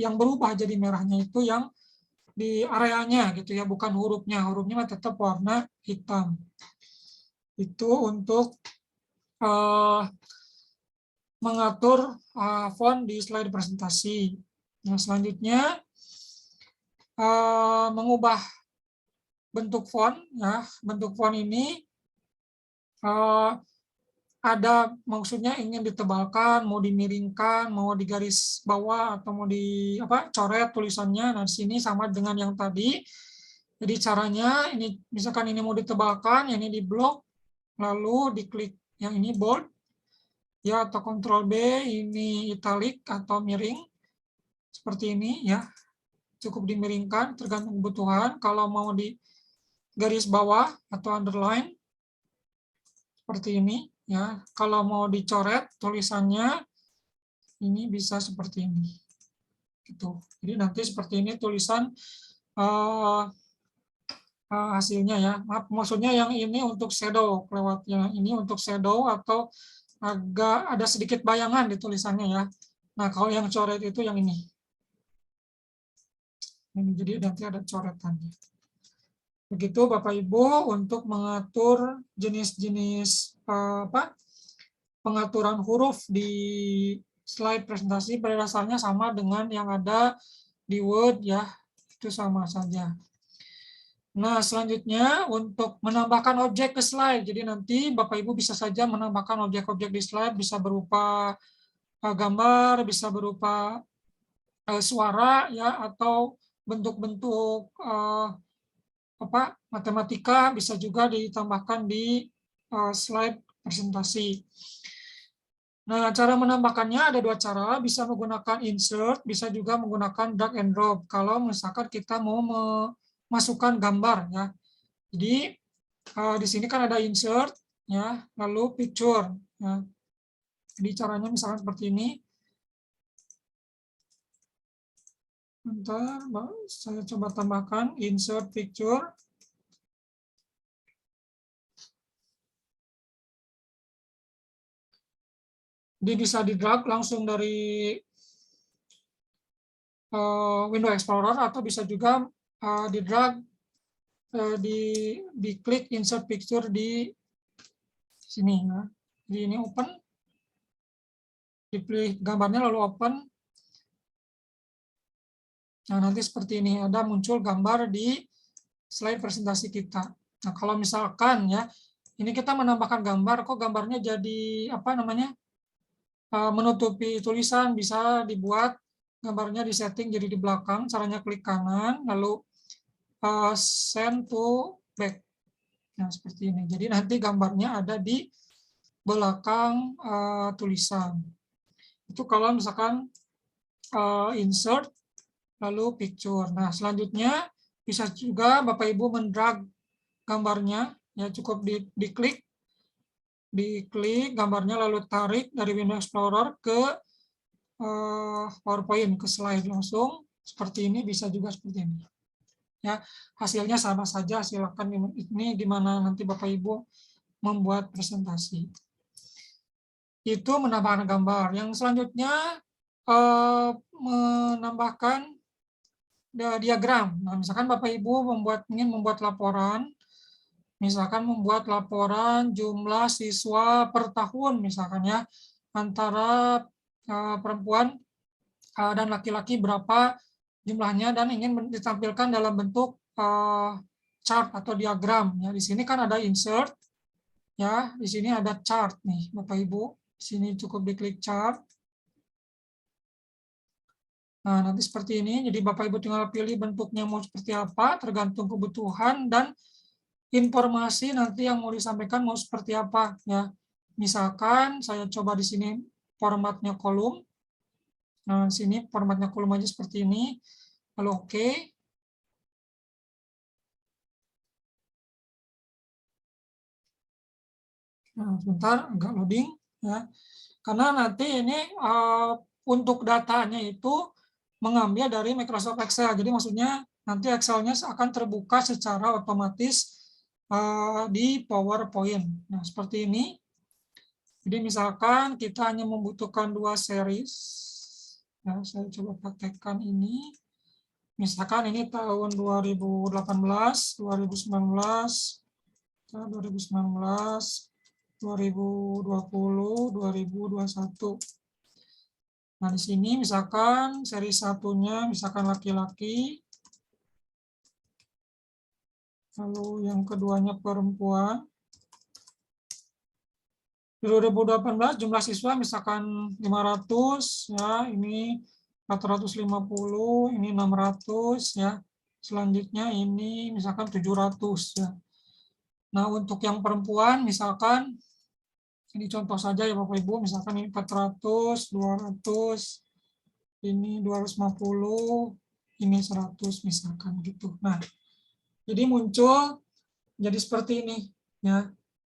yang berubah jadi merahnya itu yang di areanya gitu ya, bukan hurufnya. Hurufnya tetap warna hitam. Itu untuk mengatur font di slide presentasi. Nah, selanjutnya mengubah bentuk font ya. Bentuk font ini ada maksudnya ingin ditebalkan, mau dimiringkan, mau di garis bawah atau mau di coret tulisannya. Nah, di sini sama dengan yang tadi. Jadi caranya ini misalkan ini mau ditebalkan, yang ini di blok, lalu diklik yang ini bold ya, atau Ctrl B ini italic atau miring seperti ini ya. Cukup dimiringkan tergantung kebutuhan. Kalau mau di garis bawah atau underline seperti ini ya. Kalau mau dicoret tulisannya ini bisa seperti ini. Gitu. Jadi nanti seperti ini tulisan hasilnya ya. Maaf, maksudnya yang ini untuk shadow lewat yang ini untuk shadow atau agak ada sedikit bayangan di tulisannya ya. Nah, kalau yang coret itu yang ini. Jadi nanti ada coretannya. Begitu Bapak Ibu untuk mengatur jenis-jenis pengaturan huruf di slide presentasi. Pada dasarnya sama dengan yang ada di Word ya, itu sama saja. Nah, selanjutnya untuk menambahkan objek ke slide. Jadi nanti Bapak Ibu bisa saja menambahkan objek-objek di slide, bisa berupa gambar, bisa berupa suara ya, atau bentuk-bentuk matematika bisa juga ditambahkan di slide presentasi. Nah, cara menambahkannya ada 2 cara, bisa menggunakan insert, bisa juga menggunakan drag and drop. Kalau misalkan kita mau memasukkan gambar ya. Jadi di sini kan ada insert ya, lalu picture ya. Jadi caranya misalkan seperti ini. Bentar, saya coba tambahkan insert picture. Jadi bisa di-drag langsung dari Windows Explorer atau bisa juga di-drag di-klik insert picture di sini ya. Jadi ini open. Dipilih gambarnya lalu open. Nah, nanti seperti ini ada muncul gambar di slide presentasi kita. Nah, kalau misalkan ya, ini kita menambahkan gambar, kok gambarnya jadi menutupi tulisan, bisa dibuat gambarnya di setting jadi di belakang. Caranya klik kanan, lalu send to back. Nah, seperti ini. Jadi nanti gambarnya ada di belakang tulisan. Itu kalau misalkan insert lalu picture. Nah, selanjutnya bisa juga Bapak Ibu mendrag gambarnya ya, cukup diklik gambarnya lalu tarik dari Windows Explorer ke PowerPoint, ke slide langsung seperti ini, bisa juga seperti ini. Ya, hasilnya sama saja, silakan ini di mana nanti Bapak Ibu membuat presentasi. Itu menambahkan gambar. Yang selanjutnya menambahkan diagram. Nah, misalkan Bapak Ibu ingin membuat laporan, misalkan membuat laporan jumlah siswa per tahun, misalkan ya, antara perempuan dan laki-laki berapa jumlahnya dan ingin ditampilkan dalam bentuk chart atau diagram. Ya, di sini kan ada insert, ya, di sini ada chart nih, Bapak Ibu. Di sini cukup diklik chart. Nah, nanti seperti ini. Jadi Bapak Ibu tinggal pilih bentuknya mau seperti apa, tergantung kebutuhan dan informasi nanti yang mau disampaikan mau seperti apa. Ya, misalkan saya coba di sini formatnya kolom. Nah, di sini formatnya kolom aja seperti ini. Lalu oke. Nah, sebentar agak loading ya. Karena nanti ini untuk datanya itu mengambil dari Microsoft Excel. Jadi maksudnya nanti Excel-nya akan terbuka secara otomatis di PowerPoint. Nah, seperti ini. Jadi misalkan kita hanya membutuhkan 2 series. Ya, saya coba praktekkan ini. Misalkan ini tahun 2018, 2019, 2019, 2020, 2021. Nah, di sini misalkan seri satunya misalkan laki-laki, lalu yang keduanya perempuan. Di 2018 jumlah siswa misalkan 500, ya, ini 450, ini 600, ya. Selanjutnya ini misalkan 700, ya. Nah, untuk yang perempuan misalkan ini contoh saja ya Bapak Ibu, misalkan ini 400, 200, ini 250, ini 100 misalkan gitu. Nah, jadi muncul jadi seperti ini ya.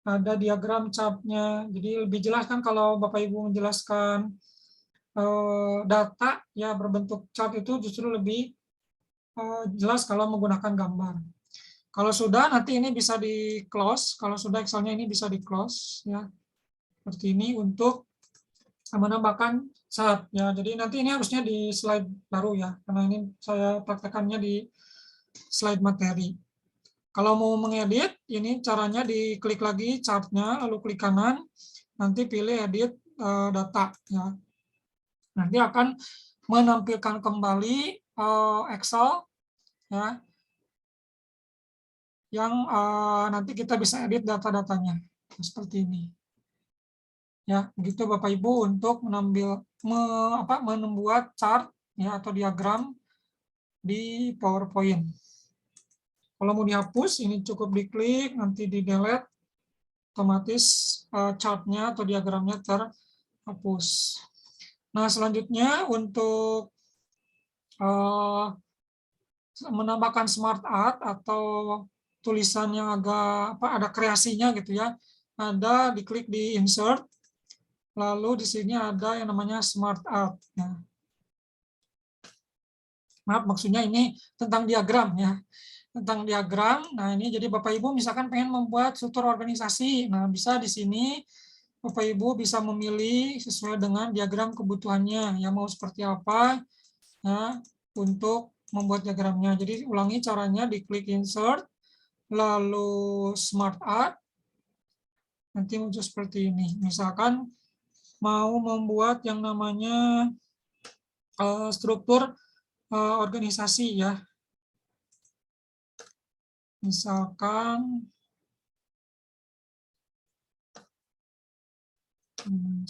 Ada diagram chart-nya. Jadi lebih jelas kan kalau Bapak Ibu menjelaskan data ya berbentuk chart itu justru lebih jelas kalau menggunakan gambar. Kalau sudah nanti ini bisa di close, kalau sudah Excel-nya ini bisa di close ya. Seperti ini untuk menambahkan chart ya. Jadi nanti ini harusnya di slide baru ya, karena ini saya praktekannya di slide materi. Kalau mau mengedit, ini caranya diklik lagi chart-nya, lalu klik kanan, nanti pilih edit data ya. Nanti akan menampilkan kembali Excel ya, yang nanti kita bisa edit data-datanya seperti ini. Ya, begitu Bapak Ibu untuk membuat chart ya atau diagram di PowerPoint. Kalau mau dihapus, ini cukup diklik, nanti di delete, otomatis chart-nya atau diagramnya terhapus. Nah, selanjutnya untuk menambahkan smart art atau tulisan yang agak ada kreasinya gitu ya, ada diklik di insert. Lalu di sini ada yang namanya Smart Art. Ya. Maaf, maksudnya ini tentang diagram ya. Tentang diagram. Nah, ini jadi Bapak Ibu misalkan pengen membuat struktur organisasi. Nah, bisa di sini Bapak Ibu bisa memilih sesuai dengan diagram kebutuhannya. Ya, mau seperti apa ya untuk membuat diagramnya. Jadi ulangi caranya, diklik insert, lalu Smart Art. Nanti muncul seperti ini. Misalkan mau membuat yang namanya struktur organisasi ya. Misalkan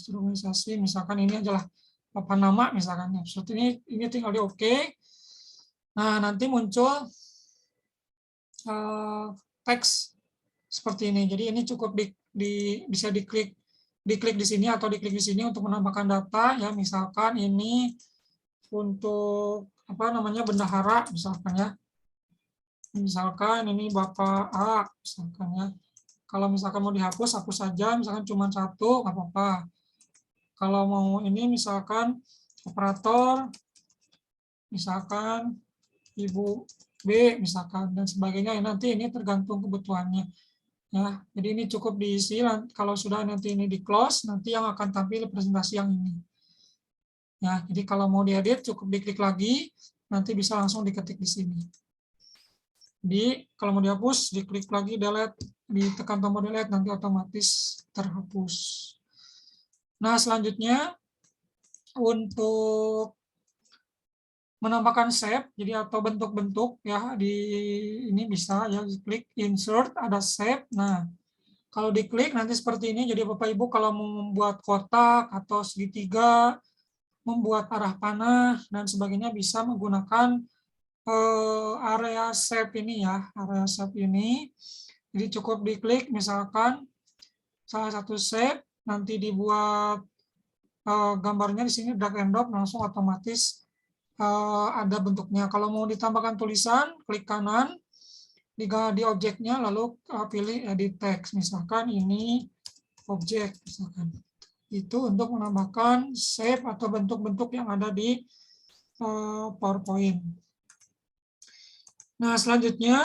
organisasi, misalkan ini adalah apa nama misalkan. Seperti ini tinggal di oke. Nah, nanti muncul teks seperti ini. Jadi ini cukup bisa diklik di sini atau diklik di sini untuk menambahkan data ya, misalkan ini untuk apa namanya bendahara misalkan ya. Misalkan ini Bapak A misalkan ya. Kalau misalkan mau dihapus, hapus saja, misalkan cuma 1 nggak apa-apa. Kalau mau ini misalkan operator misalkan Ibu B misalkan dan sebagainya, nanti ini tergantung kebutuhannya. Ya, jadi ini cukup diisi. Kalau sudah nanti ini di close, nanti yang akan tampil presentasi yang ini. Ya, jadi kalau mau diedit cukup diklik lagi, nanti bisa langsung diketik di sini. Jadi kalau mau dihapus, diklik lagi delete, ditekan tombol delete, nanti otomatis terhapus. Nah, selanjutnya untuk menambahkan shape, jadi atau bentuk-bentuk ya di ini bisa ya klik insert, ada shape. Nah, kalau diklik nanti seperti ini. Jadi Bapak Ibu kalau mau membuat kotak atau segitiga, membuat arah panah dan sebagainya bisa menggunakan area shape ini ya, area shape ini. Jadi cukup diklik misalkan salah satu shape, nanti dibuat gambarnya di sini drag and drop langsung otomatis ada bentuknya. Kalau mau ditambahkan tulisan, klik kanan di objeknya, lalu pilih edit text. Misalkan ini objek, misalkan. Itu untuk menambahkan shape atau bentuk-bentuk yang ada di PowerPoint. Nah, selanjutnya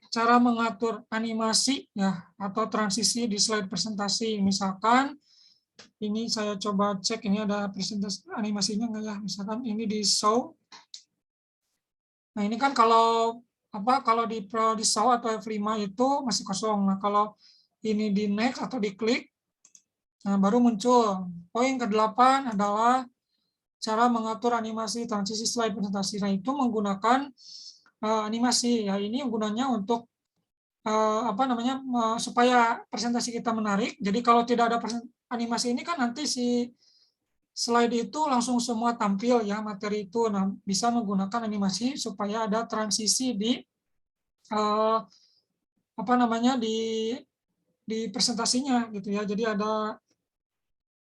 cara mengatur animasi ya atau transisi di slide presentasi. Misalkan ini saya coba cek ini ada presentasi animasinya enggak ya. Misalkan ini di show. Nah, ini kan kalau di show atau F5 itu masih kosong. Nah, kalau ini di next atau diklik, nah baru muncul. Poin ke-8 adalah cara mengatur animasi transisi slide presentasi. Nah, itu menggunakan animasi ya. Ini gunanya untuk supaya presentasi kita menarik. Jadi kalau tidak ada animasi ini kan nanti si slide itu langsung semua tampil ya materi itu. Nah, bisa menggunakan animasi supaya ada transisi di di presentasinya gitu ya. Jadi ada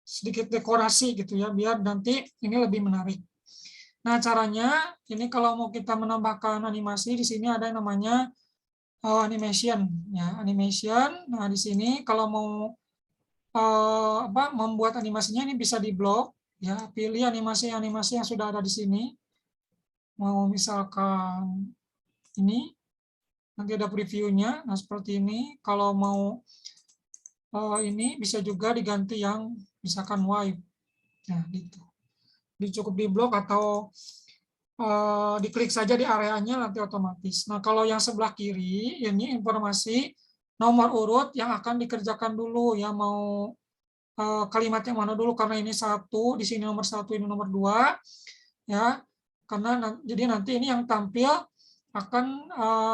sedikit dekorasi gitu ya biar nanti ini lebih menarik. Nah, caranya ini kalau mau kita menambahkan animasi di sini ada yang namanya animation ya, animation. Nah, di sini kalau mau membuat animasinya ini bisa di blok ya, pilih animasi-animasi yang sudah ada di sini. Mau misalkan ini nanti ada previewnya. Nah, seperti ini. Kalau mau ini bisa juga diganti yang misalkan wipe. Nah, gitu. Cukup di blok atau diklik saja di areanya nanti otomatis. Nah, kalau yang sebelah kiri ini informasi nomor urut yang akan dikerjakan dulu ya, mau kalimat yang mana dulu karena ini 1, di sini nomor 1, ini nomor 2 ya. Karena jadi nanti ini yang tampil akan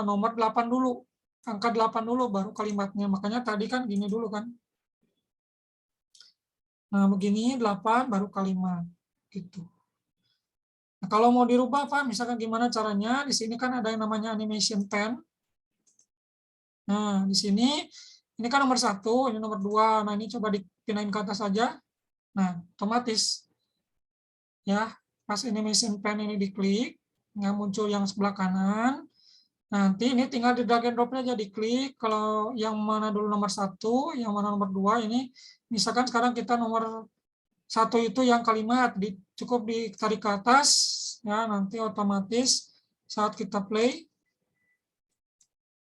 nomor 8 dulu. Angka 8 dulu baru kalimatnya. Makanya tadi kan gini dulu kan. Nah, begini 8 baru kalimat gitu. Nah, kalau mau dirubah Pak, misalkan gimana caranya? Di sini kan ada yang namanya animation pen. Nah, di sini ini kan nomor 1, ini nomor 2. Nah, ini coba dipindahin ke atas saja. Nah, otomatis ya, pas animation pen ini diklik, yang muncul yang sebelah kanan. Nanti ini tinggal di drag and drop aja, diklik. Kalau yang mana dulu nomor 1, yang mana nomor 2 ini. Misalkan sekarang kita nomor 1 itu yang kalimat, cukup ditarik ke atas, ya nanti otomatis saat kita play,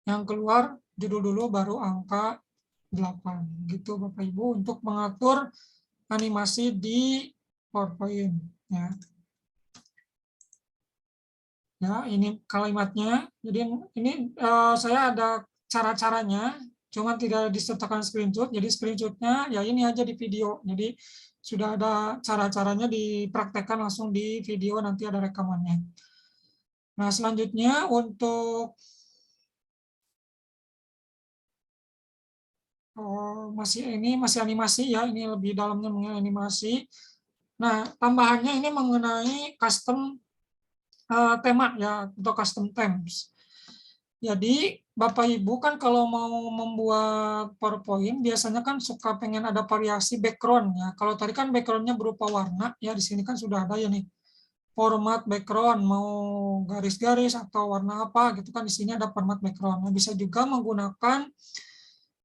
yang keluar judul dulu baru angka 8. Gitu Bapak Ibu untuk mengatur animasi di PowerPoint. Ya, ini kalimatnya. Jadi ini saya ada cara-caranya, cuma tidak disertakan screenshot. Jadi screenshotnya ya ini aja di video. Jadi sudah ada cara-caranya dipraktekkan langsung di video, nanti ada rekamannya. Nah, selanjutnya untuk masih animasi ya, ini lebih dalamnya mengenai animasi. Nah, tambahannya ini mengenai custom tema ya, atau custom themes. Jadi Bapak Ibu kan kalau mau membuat PowerPoint biasanya kan suka pengen ada variasi background ya. Kalau tadi kan backgroundnya berupa warna ya, di sini kan sudah ada ya nih format background, mau garis-garis atau warna apa gitu kan, di sini ada format background. Nah, bisa juga menggunakan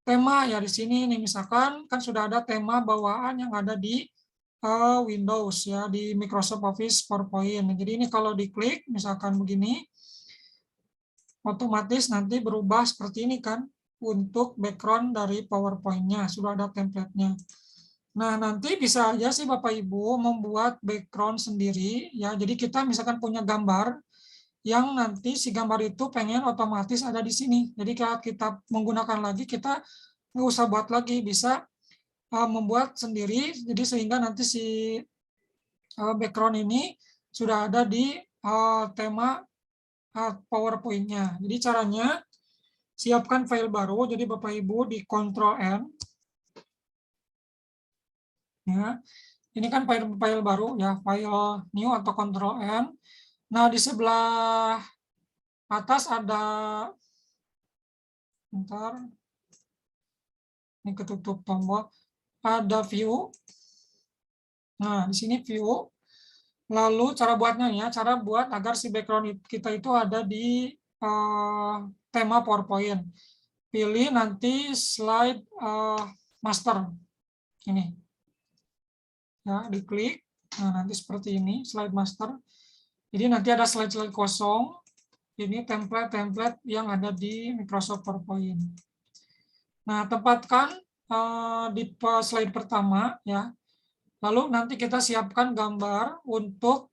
tema ya, di sini nih misalkan kan sudah ada tema bawaan yang ada di Windows ya, di Microsoft Office PowerPoint. Jadi ini kalau diklik misalkan begini, otomatis nanti berubah seperti ini kan untuk background dari PowerPoint-nya, sudah ada template-nya. Nah, nanti bisa aja sih Bapak Ibu membuat background sendiri ya. Jadi kita misalkan punya gambar yang nanti si gambar itu pengen otomatis ada di sini. Jadi kalau kita menggunakan lagi, kita nggak usah buat lagi, bisa membuat sendiri. Jadi sehingga nanti si background ini sudah ada di tema PowerPoint-nya. Jadi caranya siapkan file baru. Jadi Bapak Ibu di Ctrl N. Ya, ini kan file baru ya, file new atau Ctrl N. Nah di sebelah atas ada, bentar, ini ketutup tombol, ada view. Nah di sini view. Lalu cara buatnya ya, cara buat agar si background kita itu ada di tema PowerPoint. Pilih nanti slide master ini. Ya, diklik. Nah, nanti seperti ini slide master. Jadi nanti ada slide-slide kosong. Ini template-template yang ada di Microsoft PowerPoint. Nah, tempatkan di slide pertama ya. Lalu nanti kita siapkan gambar untuk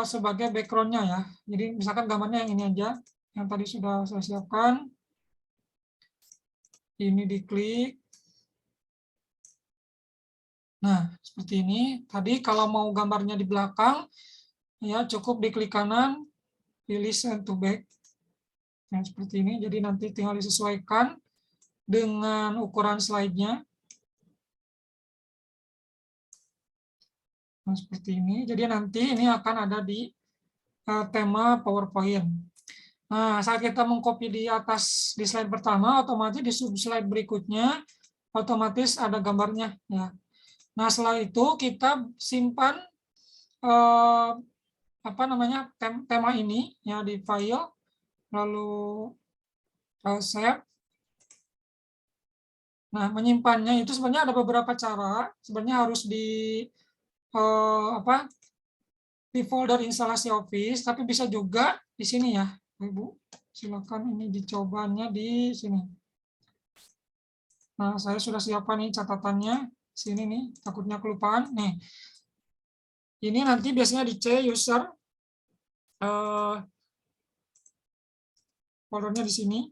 sebagai background-nya ya. Jadi misalkan gambarnya yang ini aja, yang tadi sudah saya siapkan. Ini diklik. Nah, seperti ini. Tadi kalau mau gambarnya di belakang, ya cukup diklik kanan, pilih send to back. Nah, seperti ini. Jadi nanti tinggal disesuaikan dengan ukuran slide-nya. Nah, seperti ini. Jadi nanti ini akan ada di tema PowerPoint. Nah, saat kita mengcopy di atas di slide pertama, otomatis di sub slide berikutnya otomatis ada gambarnya ya. Nah, setelah itu kita simpan tema ini ya di file, lalu save. Nah, menyimpannya itu sebenarnya ada beberapa cara. Sebenarnya harus di di folder instalasi Office, tapi bisa juga di sini ya, Ibu. Silakan ini dicobanya di sini. Nah, saya sudah siapkan nih catatannya. Sini nih, takutnya kelupaan. Nih, ini nanti biasanya di C user, foldernya di sini.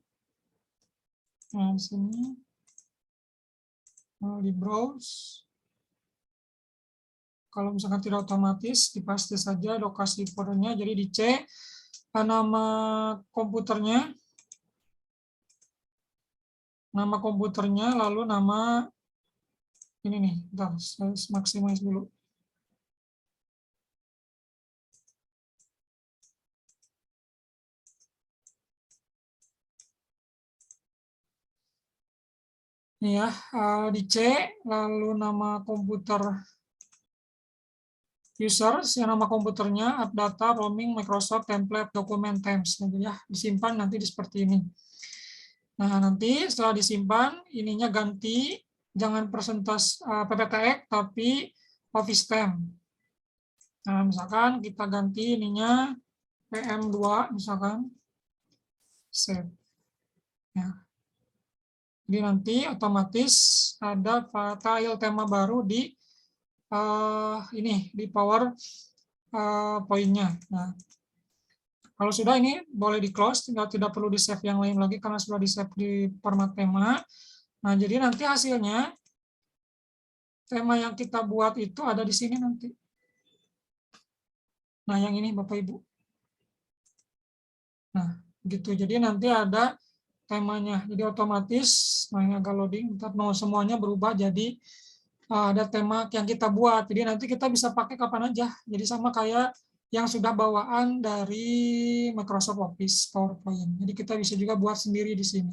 Nah, di sini. Di browse. Kalau misalkan tidak otomatis, dipaste saja lokasi foldernya. Jadi di C, nama komputernya, lalu nama ini nih, bentar, saya maksimalis dulu. Ini ya, di C, lalu nama komputer user, nama komputernya, app data, roaming, Microsoft, template, dokumen, temps. Jadi ya, disimpan nanti seperti ini. Nah, nanti setelah disimpan, ininya ganti, jangan persentase PPTX, tapi Office Temp. Nah, misalkan kita ganti ininya PM2, misalkan, save. Ya. Jadi nanti otomatis ada file tema baru di ini di PowerPoint-nya. Nah, kalau sudah ini boleh di close, tidak perlu di save yang lain lagi karena sudah di save di format tema. Nah, jadi nanti hasilnya tema yang kita buat itu ada di sini nanti. Nah, yang ini Bapak Ibu. Nah, gitu. Jadi nanti ada temanya. Jadi otomatis, nah ini agak loading, mau semuanya berubah jadi ada tema yang kita buat. Jadi nanti kita bisa pakai kapan aja. Jadi sama kayak yang sudah bawaan dari Microsoft Office PowerPoint. Jadi kita bisa juga buat sendiri di sini.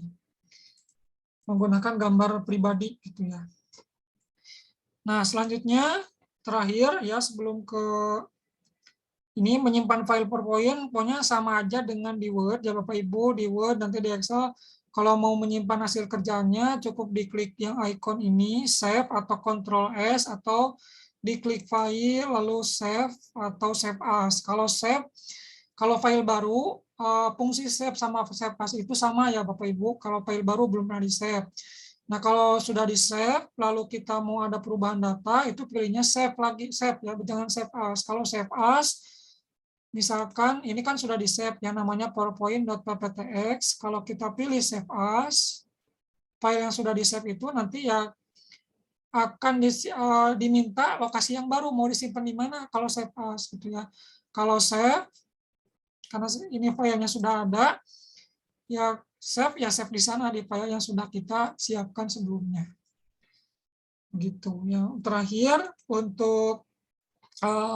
Menggunakan gambar pribadi gitu ya. Nah, selanjutnya terakhir ya sebelum ke ini menyimpan file PowerPoint, pokoknya sama aja dengan di Word ya Bapak Ibu, di Word nanti di Excel. Kalau mau menyimpan hasil kerjanya, cukup diklik yang icon ini, save atau Ctrl S, atau diklik file, lalu save atau save as. Kalau save, kalau file baru, fungsi save sama save as itu sama ya Bapak Ibu. Kalau file baru belum pernah di-save. Nah, kalau sudah di-save, lalu kita mau ada perubahan data, itu pilihnya save lagi, save ya, jangan save as. Kalau save as, misalkan ini kan sudah di-save yang namanya PowerPoint.pptx. Kalau kita pilih save as, file yang sudah di-save itu nanti ya akan diminta lokasi yang baru, mau disimpan di mana kalau save as gitu ya. Kalau save, karena ini filenya sudah ada, ya save di sana di file yang sudah kita siapkan sebelumnya. Gitu ya. Terakhir untuk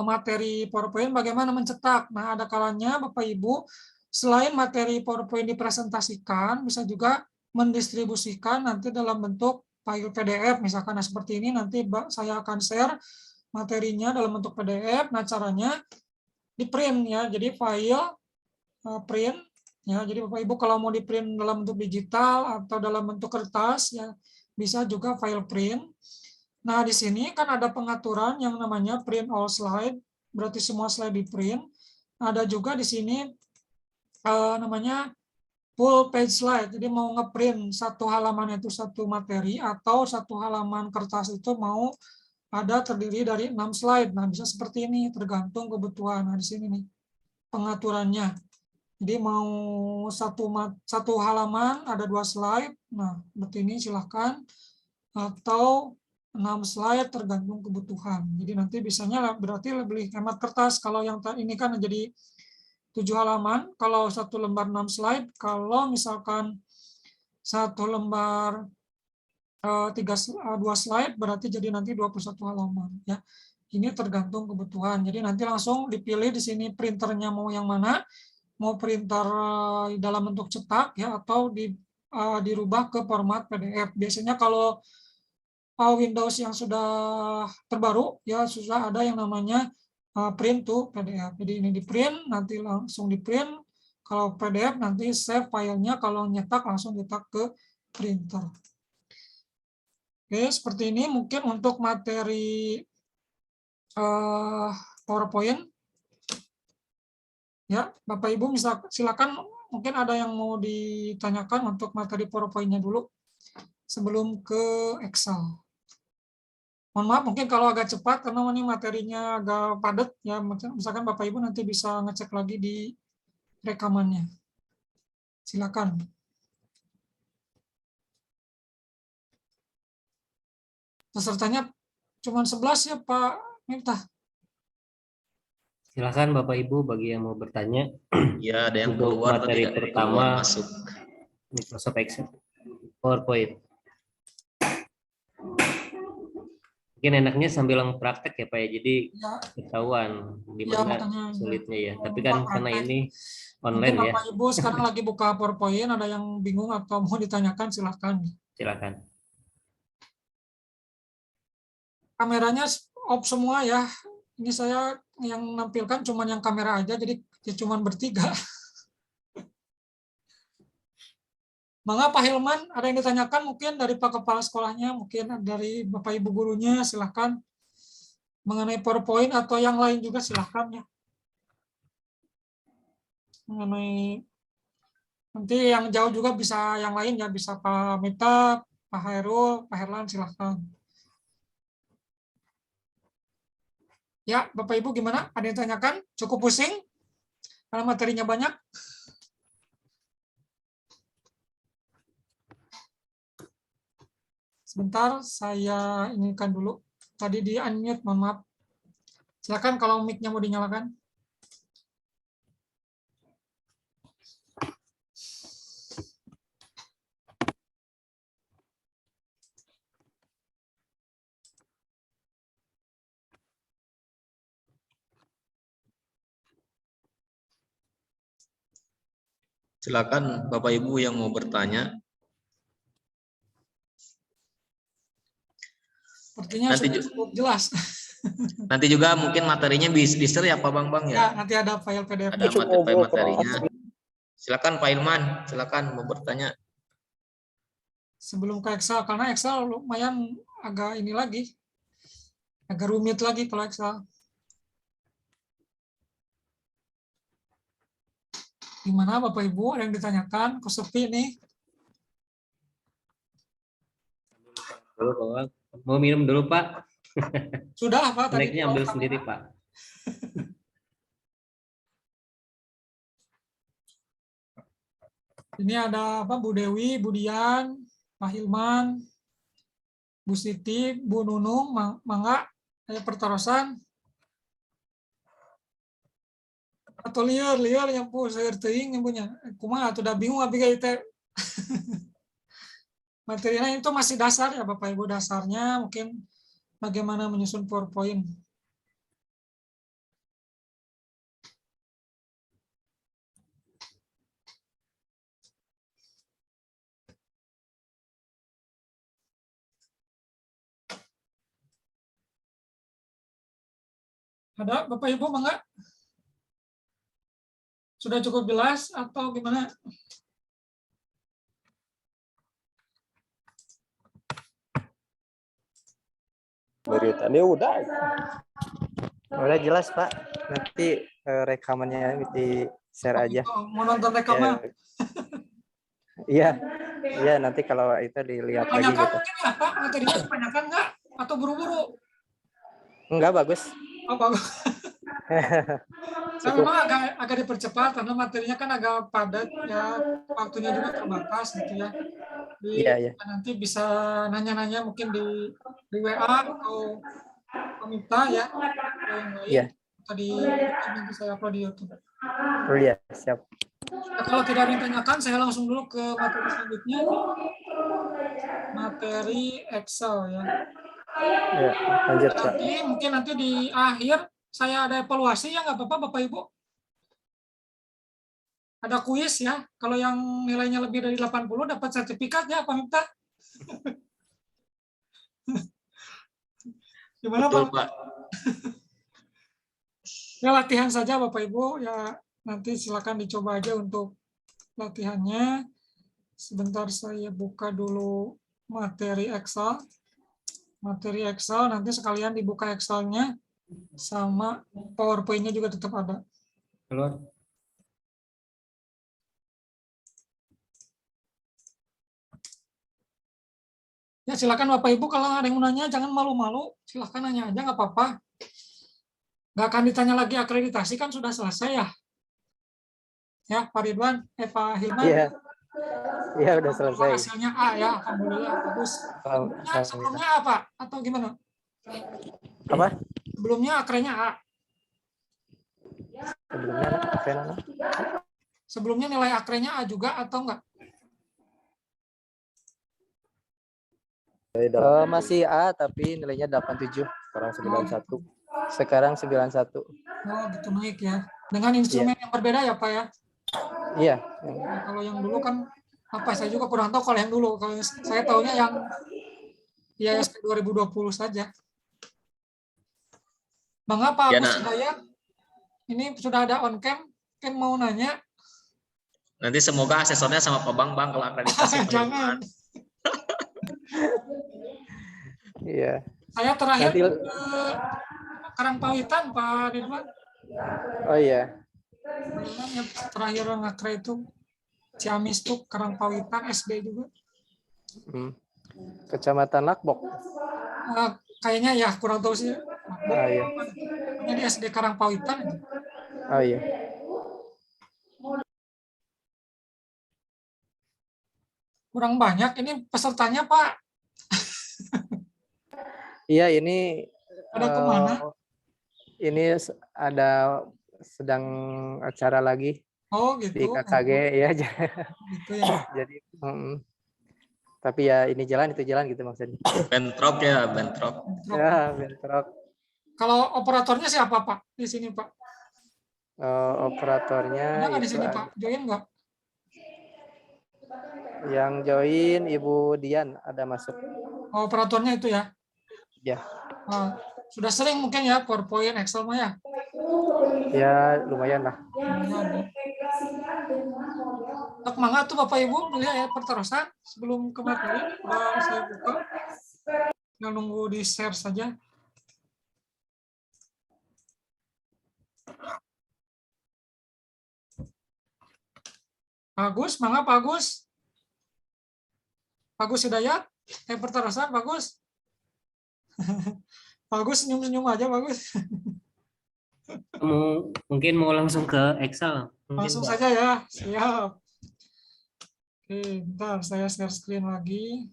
materi PowerPoint bagaimana mencetak. Nah, ada kalanya Bapak Ibu selain materi PowerPoint dipresentasikan, bisa juga mendistribusikan nanti dalam bentuk file PDF misalkan. Nah, seperti ini nanti saya akan share materinya dalam bentuk PDF. Nah, caranya di print ya. Jadi file print ya. Jadi Bapak Ibu kalau mau di print dalam bentuk digital atau dalam bentuk kertas ya bisa juga file print. Nah, di sini kan ada pengaturan yang namanya print all slide, berarti semua slide di print. Ada juga di sini namanya full page slide. Jadi mau ngeprint satu halaman itu satu materi atau satu halaman kertas itu mau ada terdiri dari 6 slide. Nah, bisa seperti ini tergantung kebutuhan. Nah, di sini nih pengaturannya. Jadi mau satu halaman ada 2 slide. Nah, seperti ini silahkan. Atau 6 slide tergantung kebutuhan. Jadi nanti bisanya berarti lebih hemat kertas. Kalau yang ini kan jadi 7 halaman, kalau satu lembar 6 slide, kalau misalkan satu lembar 2 slide berarti jadi nanti 21 halaman ya. Ini tergantung kebutuhan. Jadi nanti langsung dipilih di sini printernya mau yang mana, mau printer dalam bentuk cetak ya atau dirubah ke format PDF. Biasanya kalau Windows yang sudah terbaru ya sudah ada yang namanya print to PDF. Jadi ini di print, nanti langsung di print. Kalau PDF nanti save filenya, kalau nyetak langsung nyetak ke printer. Oke, seperti ini mungkin untuk materi PowerPoint. Ya, Bapak Ibu silakan mungkin ada yang mau ditanyakan untuk materi PowerPoint-nya dulu sebelum ke Excel. Mohon maaf, mungkin kalau agak cepat karena ini materinya agak padat ya, misalkan Bapak Ibu nanti bisa ngecek lagi di rekamannya. Silakan. Pesertanya cuma 11 ya Pak Miftah. Silakan Bapak Ibu bagi yang mau bertanya. Ya, ada yang Untuk keluar materi tadi, pertama keluar masuk. Microsoft Excel PowerPoint. Mungkin enaknya sambil praktek ya Pak ya, jadi ketahuan di mana sulitnya ya. Tapi kan karena ini online mungkin ya. Bapak Ibu sekarang lagi buka PowerPoint, ada yang bingung atau mau ditanyakan silakan. Silakan. Kameranya off semua ya. Ini saya yang nampilkan cuma yang kamera aja, jadi cuma bertiga. Mangga Pak Hilman, ada yang ditanyakan mungkin dari Pak Kepala Sekolahnya, mungkin dari Bapak Ibu gurunya, silahkan. Mengenai PowerPoint atau yang lain juga silahkan ya. Mengenai nanti yang jauh juga bisa yang lain ya, bisa Pak Mita, Pak Hairul, Pak Herlan, silahkan. Ya, Bapak Ibu gimana? Ada yang ditanyakan? Cukup pusing? Karena materinya banyak. Sebentar, saya inikan dulu. Tadi di unmute, mohon maaf. Silakan kalau mic-nya mau dinyalakan. Silakan Bapak Ibu yang mau bertanya. Sepertinya sudah cukup jelas. Nanti juga mungkin materinya bisa di-share ya Pak Bang ya. Ya, nanti ada file PDF. Ada materinya. Silakan Pak Ilman, silakan mau bertanya. Sebelum ke Excel, karena Excel lumayan agak ini lagi. Agak rumit lagi kalau Excel. Gimana Bapak Ibu, ada yang ditanyakan? Kok sepi nih? Mau minum dulu Pak? Sudah Pak, tadi Snacknya ambil sendiri Pak. Ini ada apa? Bu Dewi, Bu Dian, Pak Hilman, Bu Siti, Bu Nunung, mangga aya pertarosan. Atau liar yang pu saya teuing yang punya. Kumaha atuh da bingung abi ka teh. Materinya itu masih dasar ya Bapak Ibu, dasarnya mungkin bagaimana menyusun PowerPoint. Ada Bapak Ibu mangga? Sudah cukup jelas atau gimana? Beritanya udah. Udah jelas Pak. Nanti rekamannya di share aja. Mau nonton rekaman? Iya. Iya, nanti kalau itu dilihat lagi Kebanyakan gitu. mungkin ya Pak, materinya kebanyakan nggak? Atau buru-buru? Enggak, bagus. Oh, bagus. Saya memang agak dipercepat karena materinya kan agak padat ya, waktunya juga terbatas gitu ya. Iya. Nanti bisa nanya-nanya mungkin di WA atau meminta ya yang lain. Iya. Atau di YouTube, nanti saya upload di YouTube. Oh iya, siap. Nah, kalau tidak ada yang ditanyakan, saya langsung dulu ke materi selanjutnya. Materi Excel ya. Ya, lanjut Pak. Mungkin nanti di akhir saya ada evaluasi ya, nggak apa-apa Bapak Ibu. Ada kuis ya. Kalau yang nilainya lebih dari 80 dapat sertifikat ya, Pak Mifta. Gimana Betul, Pak? Pak. Ya latihan saja Bapak Ibu ya, nanti silakan dicoba aja untuk latihannya. Sebentar saya buka dulu materi Excel. Materi Excel nanti sekalian dibuka Excel-nya sama PowerPoint-nya juga tetap ada. Keluar. Ya silakan Bapak Ibu, kalau ada yang mau nanya jangan malu-malu, silakan nanya aja nggak apa-apa. Nggak akan ditanya lagi akreditasi kan sudah selesai ya. Ya Pak Ridwan, Pak Hilman. Iya. Iya, udah selesai. Hasilnya A ya, alhamdulillah bagus. Sebelumnya apa atau gimana? Apa? Sebelumnya akrenya A. Sebelumnya apa? Sebelumnya nilai akrenya A juga atau enggak? Masih A tapi nilainya 87. Sekarang 91. Oh, gitu naik ya. Dengan instrumen yang berbeda ya, Pak ya? Iya. Nah, kalau yang dulu kan apa, saya juga kurang tahu kalau yang dulu. Kalau saya tahunya yang IASP 2020 saja. Bang apa Ya, Agus Hidayat? Ini sudah ada on cam, kan mau nanya. Nanti semoga asesornya sama Pak Bang kalau akreditasi. Jangan. Iya. Saya terakhir Nanti... ke Karangpawitan, Pak Ridwan. Oh iya. Yang terakhir ngakre itu Ciamis tuh Karangpawitan, SD juga. Kecamatan Nakbok. Kayaknya ya, kurang tahu sih. Iya. Ini SD Karangpawitan. Oh iya. Kurang banyak ini pesertanya, Pak. Iya, ini ada kemana? Ini ada sedang acara lagi. Oh gitu. Di KKG ya. Gitu ya. Jadi tapi ya ini jalan itu jalan gitu maksudnya. Bentrok ya, bentrok. Ya, bentrok. Kalau operatornya siapa Pak di sini Pak? Operatornya ada di sini Pak, join nggak? Yang join Ibu Dian ada masuk. Oh, operatornya itu ya? Ya. Sudah sering mungkin ya PowerPoint, Excel mah ya? Ya lumayan lah. Mangga tuh Bapak Ibu melihat ya perterusan sebelum ke materi. Saya buka. Yang nunggu di share saja. Bagus, mangga Pak Agus. Pak Agus Hidayat, perterusan bagus. Bagus, senyum-senyum aja bagus. Mungkin mau langsung ke Excel. Langsung saja ya, siap. Oke, bentar saya share screen lagi.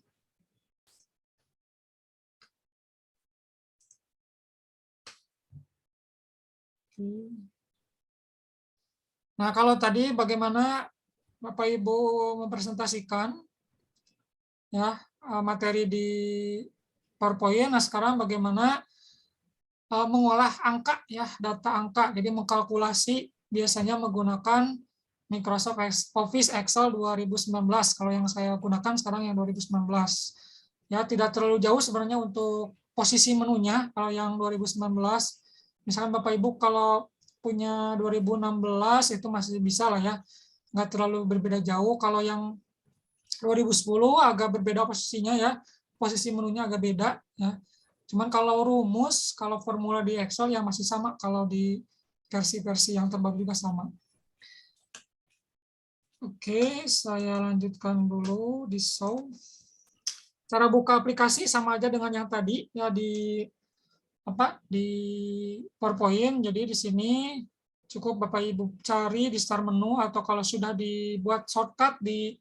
Nah, kalau tadi bagaimana Bapak Ibu mempresentasikan ya materi di PowerPoint. Nah, sekarang bagaimana mengolah angka ya, data angka. Jadi mengkalkulasi biasanya menggunakan Microsoft Office Excel 2019. Kalau yang saya gunakan sekarang yang 2019. Ya, tidak terlalu jauh sebenarnya untuk posisi menunya. Kalau yang 2019, misalkan Bapak Ibu kalau punya 2016 itu masih bisa lah ya. Nggak terlalu berbeda jauh. Kalau yang 2010 agak berbeda posisinya ya. Posisi menunya agak beda ya. Cuman kalau rumus, kalau formula di Excel yang masih sama, kalau di versi-versi yang terbaru juga sama. Oke, saya lanjutkan dulu di show. Cara buka aplikasi sama aja dengan yang tadi ya di PowerPoint. Jadi di sini cukup Bapak Ibu cari di start menu atau kalau sudah dibuat shortcut di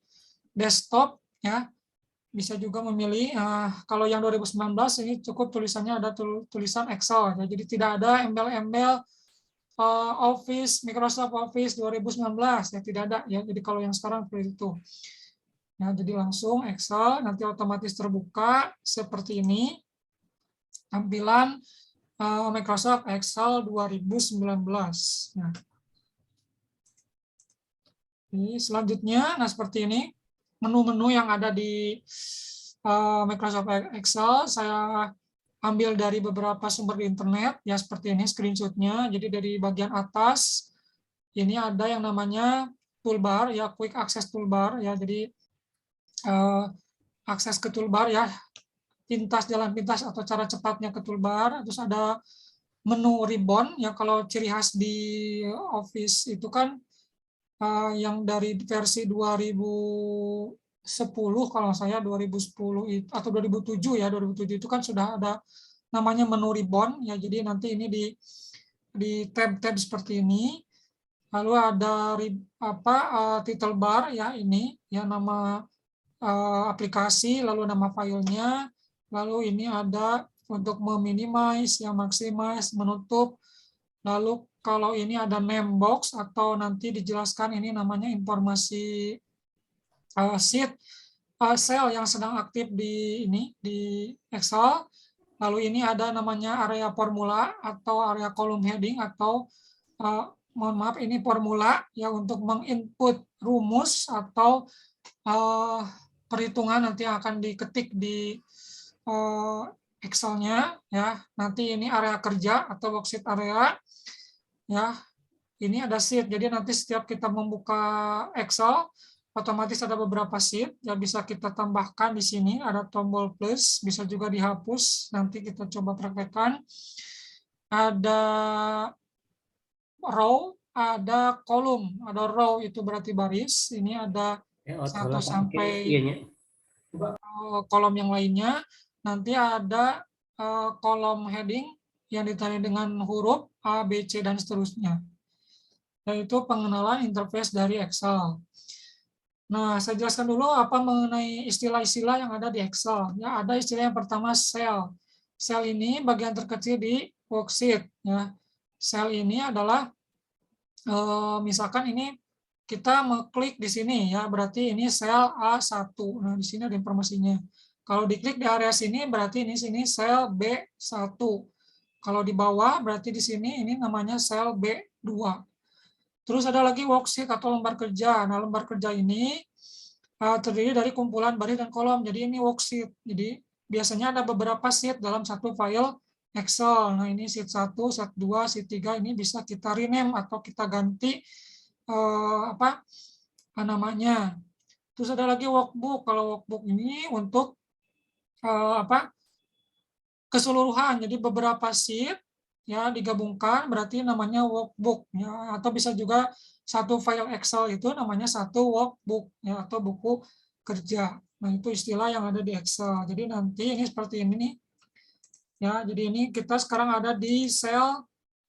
desktop ya. Bisa juga memilih, kalau yang 2019 ini cukup tulisannya ada tulisan Excel, ya, jadi tidak ada embel-embel Office, Microsoft Office 2019, ya tidak ada, ya. Jadi kalau yang sekarang seperti itu. Ya, jadi langsung Excel, nanti otomatis terbuka seperti ini, tampilan Microsoft Excel 2019. Nah, ini selanjutnya, nah seperti ini. Menu-menu yang ada di Microsoft Excel saya ambil dari beberapa sumber di internet ya seperti ini screenshotnya. Jadi dari bagian atas ini ada yang namanya toolbar ya, quick access toolbar ya. Jadi akses ke toolbar ya, jalan pintas atau cara cepatnya ke toolbar. Terus ada menu ribbon ya, kalau ciri khas di Office itu kan yang dari versi 2010 kalau saya 2010 atau 2007 ya, 2007 itu kan sudah ada namanya menu ribbon ya. Jadi nanti ini di tab-tab seperti ini. Lalu ada title bar ya, ini ya nama aplikasi, lalu nama filenya. Lalu ini ada untuk meminimize, yang maximize, menutup. Lalu kalau ini ada name box atau nanti dijelaskan ini namanya informasi sheet cell yang sedang aktif di Excel. Lalu ini ada namanya area formula atau area column heading atau mohon maaf ini formula ya untuk menginput rumus atau perhitungan nanti yang akan diketik di Excel-nya ya. Nanti ini area kerja atau worksheet area. Ya, ini ada sheet. Jadi nanti setiap kita membuka Excel, otomatis ada beberapa sheet. Ya bisa kita tambahkan di sini. Ada tombol plus, bisa juga dihapus. Nanti kita coba praktekkan. Ada row, ada kolom. Ada row itu berarti baris. Ini ada 1 sampai kolom yang lainnya. Nanti ada kolom heading yang ditandai dengan huruf A, B, C, dan seterusnya. Yaitu pengenalan interface dari Excel. Nah, saya jelaskan dulu apa mengenai istilah-istilah yang ada di Excel. Ya, ada istilah yang pertama cell. Cell ini bagian terkecil di worksheet. Ya. Cell ini adalah, misalkan ini kita mengklik di sini, ya berarti ini sel A1. Nah, di sini ada informasinya. Kalau diklik di area sini, berarti ini sini sel B1. Kalau di bawah berarti di sini ini namanya sel B2. Terus ada lagi worksheet atau lembar kerja. Nah, lembar kerja ini terdiri dari kumpulan baris dan kolom. Jadi ini worksheet. Jadi biasanya ada beberapa sheet dalam satu file Excel. Nah, ini sheet 1, sheet 2, sheet 3 ini bisa kita rename atau kita ganti namanya. Terus ada lagi workbook. Kalau workbook ini untuk keseluruhan, jadi beberapa sheet ya digabungkan berarti namanya workbook ya, atau bisa juga satu file Excel itu namanya satu workbook ya atau buku kerja. Nah, itu istilah yang ada di Excel. Jadi nanti ini seperti ini nih. Ya, jadi ini kita sekarang ada di sel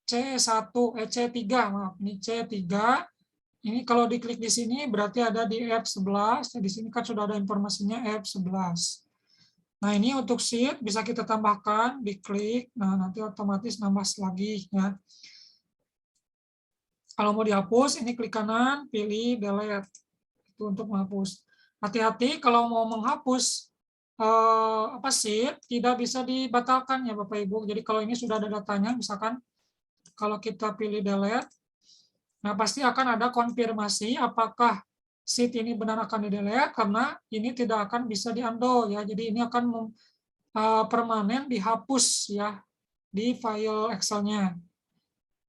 C1 C3, maaf, ini C3. Ini kalau diklik di sini berarti ada di F11. Di sini kan sudah ada informasinya F11. Nah, ini untuk sheet bisa kita tambahkan, diklik, nah nanti otomatis nambah lagi ya. Kalau mau dihapus, ini klik kanan, pilih delete. Itu untuk menghapus. Hati-hati kalau mau menghapus sheet, tidak bisa dibatalkan ya Bapak Ibu. Jadi kalau ini sudah ada datanya, misalkan kalau kita pilih delete, nah pasti akan ada konfirmasi apakah sheet ini benar akan di-delete, karena ini tidak akan bisa di-undo ya. Jadi ini akan permanen dihapus ya di file Excel-nya.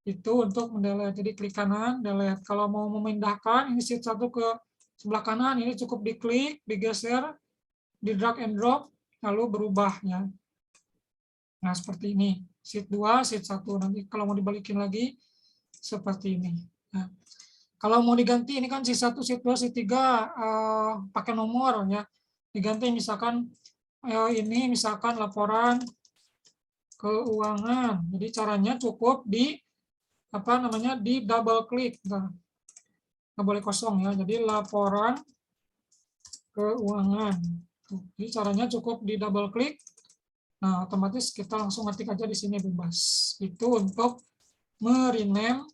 Itu untuk mendelete. Jadi klik kanan, delete. Kalau mau memindahkan ini sheet 1 ke sebelah kanan, ini cukup diklik, digeser, di drag and drop, lalu berubah ya. Nah, seperti ini. Sheet 2, sheet 1. Nanti kalau mau dibalikin lagi seperti ini. Nah, kalau mau diganti ini kan sheet 1, sheet 2, sheet 3 pakai nomor ya. Diganti misalkan ini misalkan laporan keuangan. Jadi caranya cukup di di double klik. Nggak boleh kosong ya. Jadi laporan keuangan. Jadi caranya cukup di double klik. Nah, otomatis kita langsung ngetik aja di sini bebas. Itu untuk merename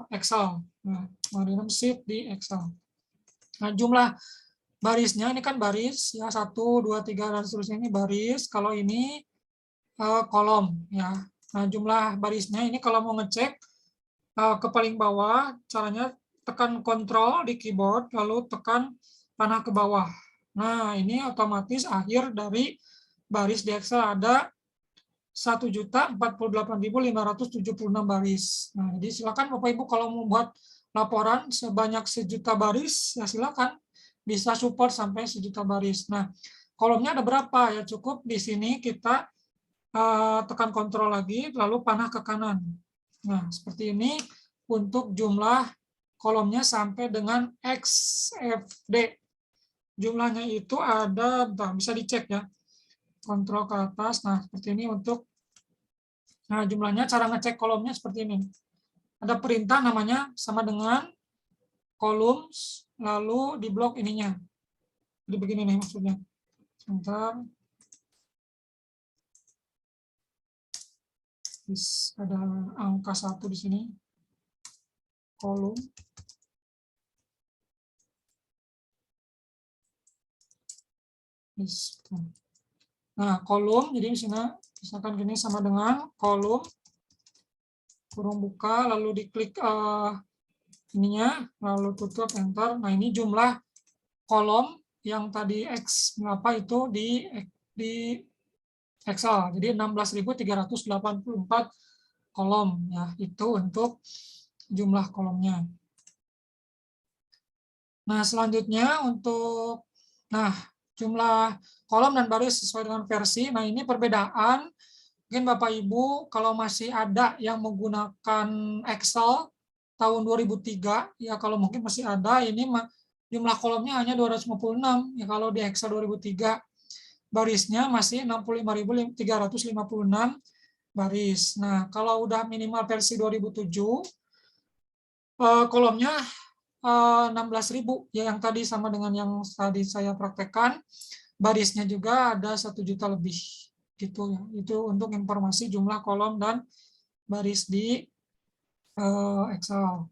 Excel. Nah, merename sheet di Excel. Nah, jumlah barisnya ini kan baris ya 1, 2, 3 dan seterusnya ini baris. Kalau ini kolom ya. Nah, jumlah barisnya ini kalau mau ngecek ke paling bawah, caranya tekan Ctrl di keyboard, lalu tekan panah ke bawah. Nah, ini otomatis akhir dari baris di Excel ada 1.048.576 baris. Nah, jadi silakan Bapak Ibu kalau mau buat laporan sebanyak 1.000.000 baris, ya silakan bisa support sampai 1.000.000 baris. Nah, kolomnya ada berapa ya? Cukup di sini kita tekan Ctrl lagi, lalu panah ke kanan. Nah, seperti ini untuk jumlah kolomnya sampai dengan XFD. Jumlahnya itu ada, bisa dicek ya. Kontrol ke atas, nah seperti ini untuk, nah jumlahnya, cara ngecek kolomnya seperti ini. Ada perintah namanya sama dengan columns, lalu di blok ininya. Jadi begini nih maksudnya. Sebentar. Ada angka 1 di sini. Kolom. Nah, kolom, jadi misalnya misalkan gini sama dengan kolom, kurung buka, lalu diklik ininya, lalu tutup, enter. Nah, ini jumlah kolom yang tadi X berapa itu di Excel. Jadi 16.384 kolom ya, itu untuk jumlah kolomnya. Nah, selanjutnya untuk jumlah kolom dan baris sesuai dengan versi. Nah, ini perbedaan. Mungkin Bapak Ibu kalau masih ada yang menggunakan Excel tahun 2003, ya kalau mungkin masih ada, ini jumlah kolomnya hanya 256. Ya kalau di Excel 2003 barisnya masih 65.356 baris. Nah, kalau udah minimal versi 2007, kolomnya 16.000 ya, yang tadi sama dengan yang tadi saya praktekkan. Barisnya juga ada 1.000.000 lebih gitu ya. Itu untuk informasi jumlah kolom dan baris di Excel.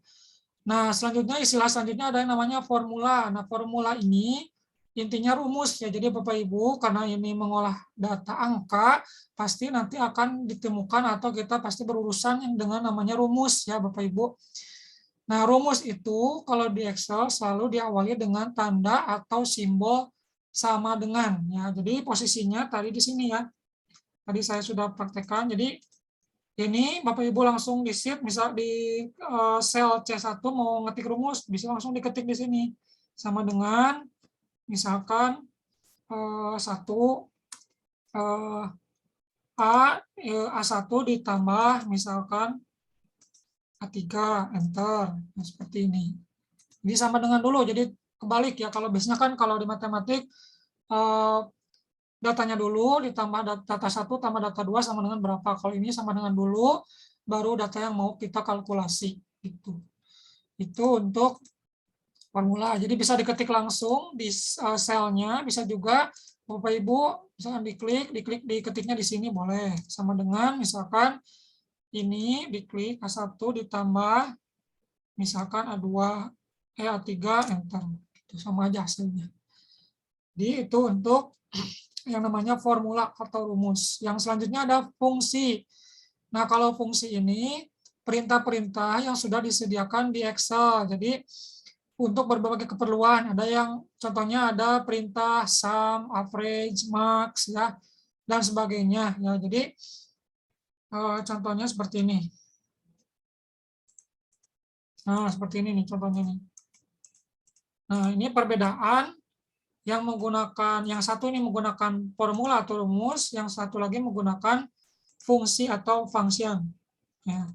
Nah, selanjutnya istilah selanjutnya ada yang namanya formula. Nah, formula ini intinya rumus ya. Jadi Bapak Ibu karena ini mengolah data angka, pasti nanti akan ditemukan atau kita pasti berurusan yang dengan namanya rumus ya Bapak Ibu. Nah, rumus itu kalau di Excel selalu diawali dengan tanda atau simbol sama dengan ya. Jadi posisinya tadi di sini ya. Tadi saya sudah praktekkan. Jadi ini Bapak Ibu langsung di sheet, misal di sel C1 mau ngetik rumus, bisa langsung diketik di sini. Sama dengan misalkan 1 A1 ditambah misalkan A3, enter. Nah, seperti ini. Jadi sama dengan dulu, jadi kebalik ya. Kalau biasanya kan kalau di matematik datanya dulu ditambah data 1 tambah data 2 sama dengan berapa. Kalau ini sama dengan dulu, baru data yang mau kita kalkulasi. Itu untuk formula. Jadi bisa diketik langsung di selnya, bisa juga Bapak Ibu misalkan diketiknya di sini boleh. Sama dengan misalkan ini diklik A1 ditambah misalkan A2, A3, enter. Itu sama aja hasilnya. Jadi itu untuk yang namanya formula atau rumus. Yang selanjutnya ada fungsi. Nah, kalau fungsi ini perintah-perintah yang sudah disediakan di Excel. Jadi untuk berbagai keperluan, ada yang contohnya ada perintah sum, average, max, ya, dan sebagainya. Ya, jadi contohnya seperti ini. Nah, seperti ini nih contohnya nih. Nah, ini perbedaan yang menggunakan, yang satu ini menggunakan formula atau rumus, yang satu lagi menggunakan fungsi atau function. Ya.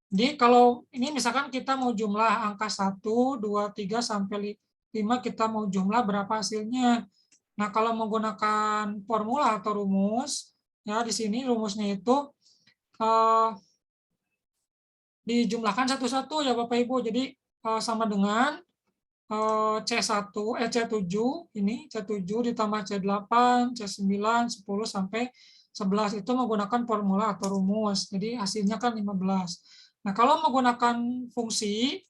Jadi kalau ini misalkan kita mau jumlah angka 1, 2, 3, sampai 5, kita mau jumlah berapa hasilnya. Nah, kalau menggunakan formula atau rumus, ya di sini rumusnya itu dijumlahkan satu-satu ya Bapak Ibu. Jadi sama dengan C1, C7 ini C7 ditambah C8, C9, 10 sampai 11 itu menggunakan formula atau rumus. Jadi hasilnya kan 15. Nah, kalau menggunakan fungsi,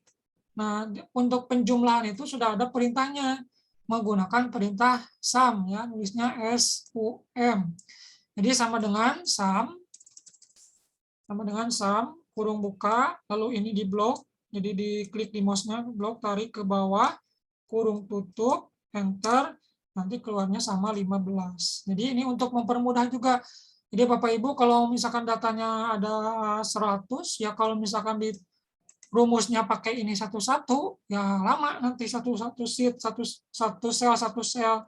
nah untuk penjumlahan itu sudah ada perintahnya menggunakan perintah sum ya, nulisnya SUM. Jadi sama dengan sum kurung buka, lalu ini di blok. Jadi diklik di mouse-nya, blok, tarik ke bawah, kurung tutup, enter, nanti keluarnya sama 15. Jadi ini untuk mempermudah juga. Jadi Bapak Ibu kalau misalkan datanya ada 100, ya kalau misalkan di rumusnya pakai ini satu-satu, ya lama nanti satu-satu sheet, satu sel.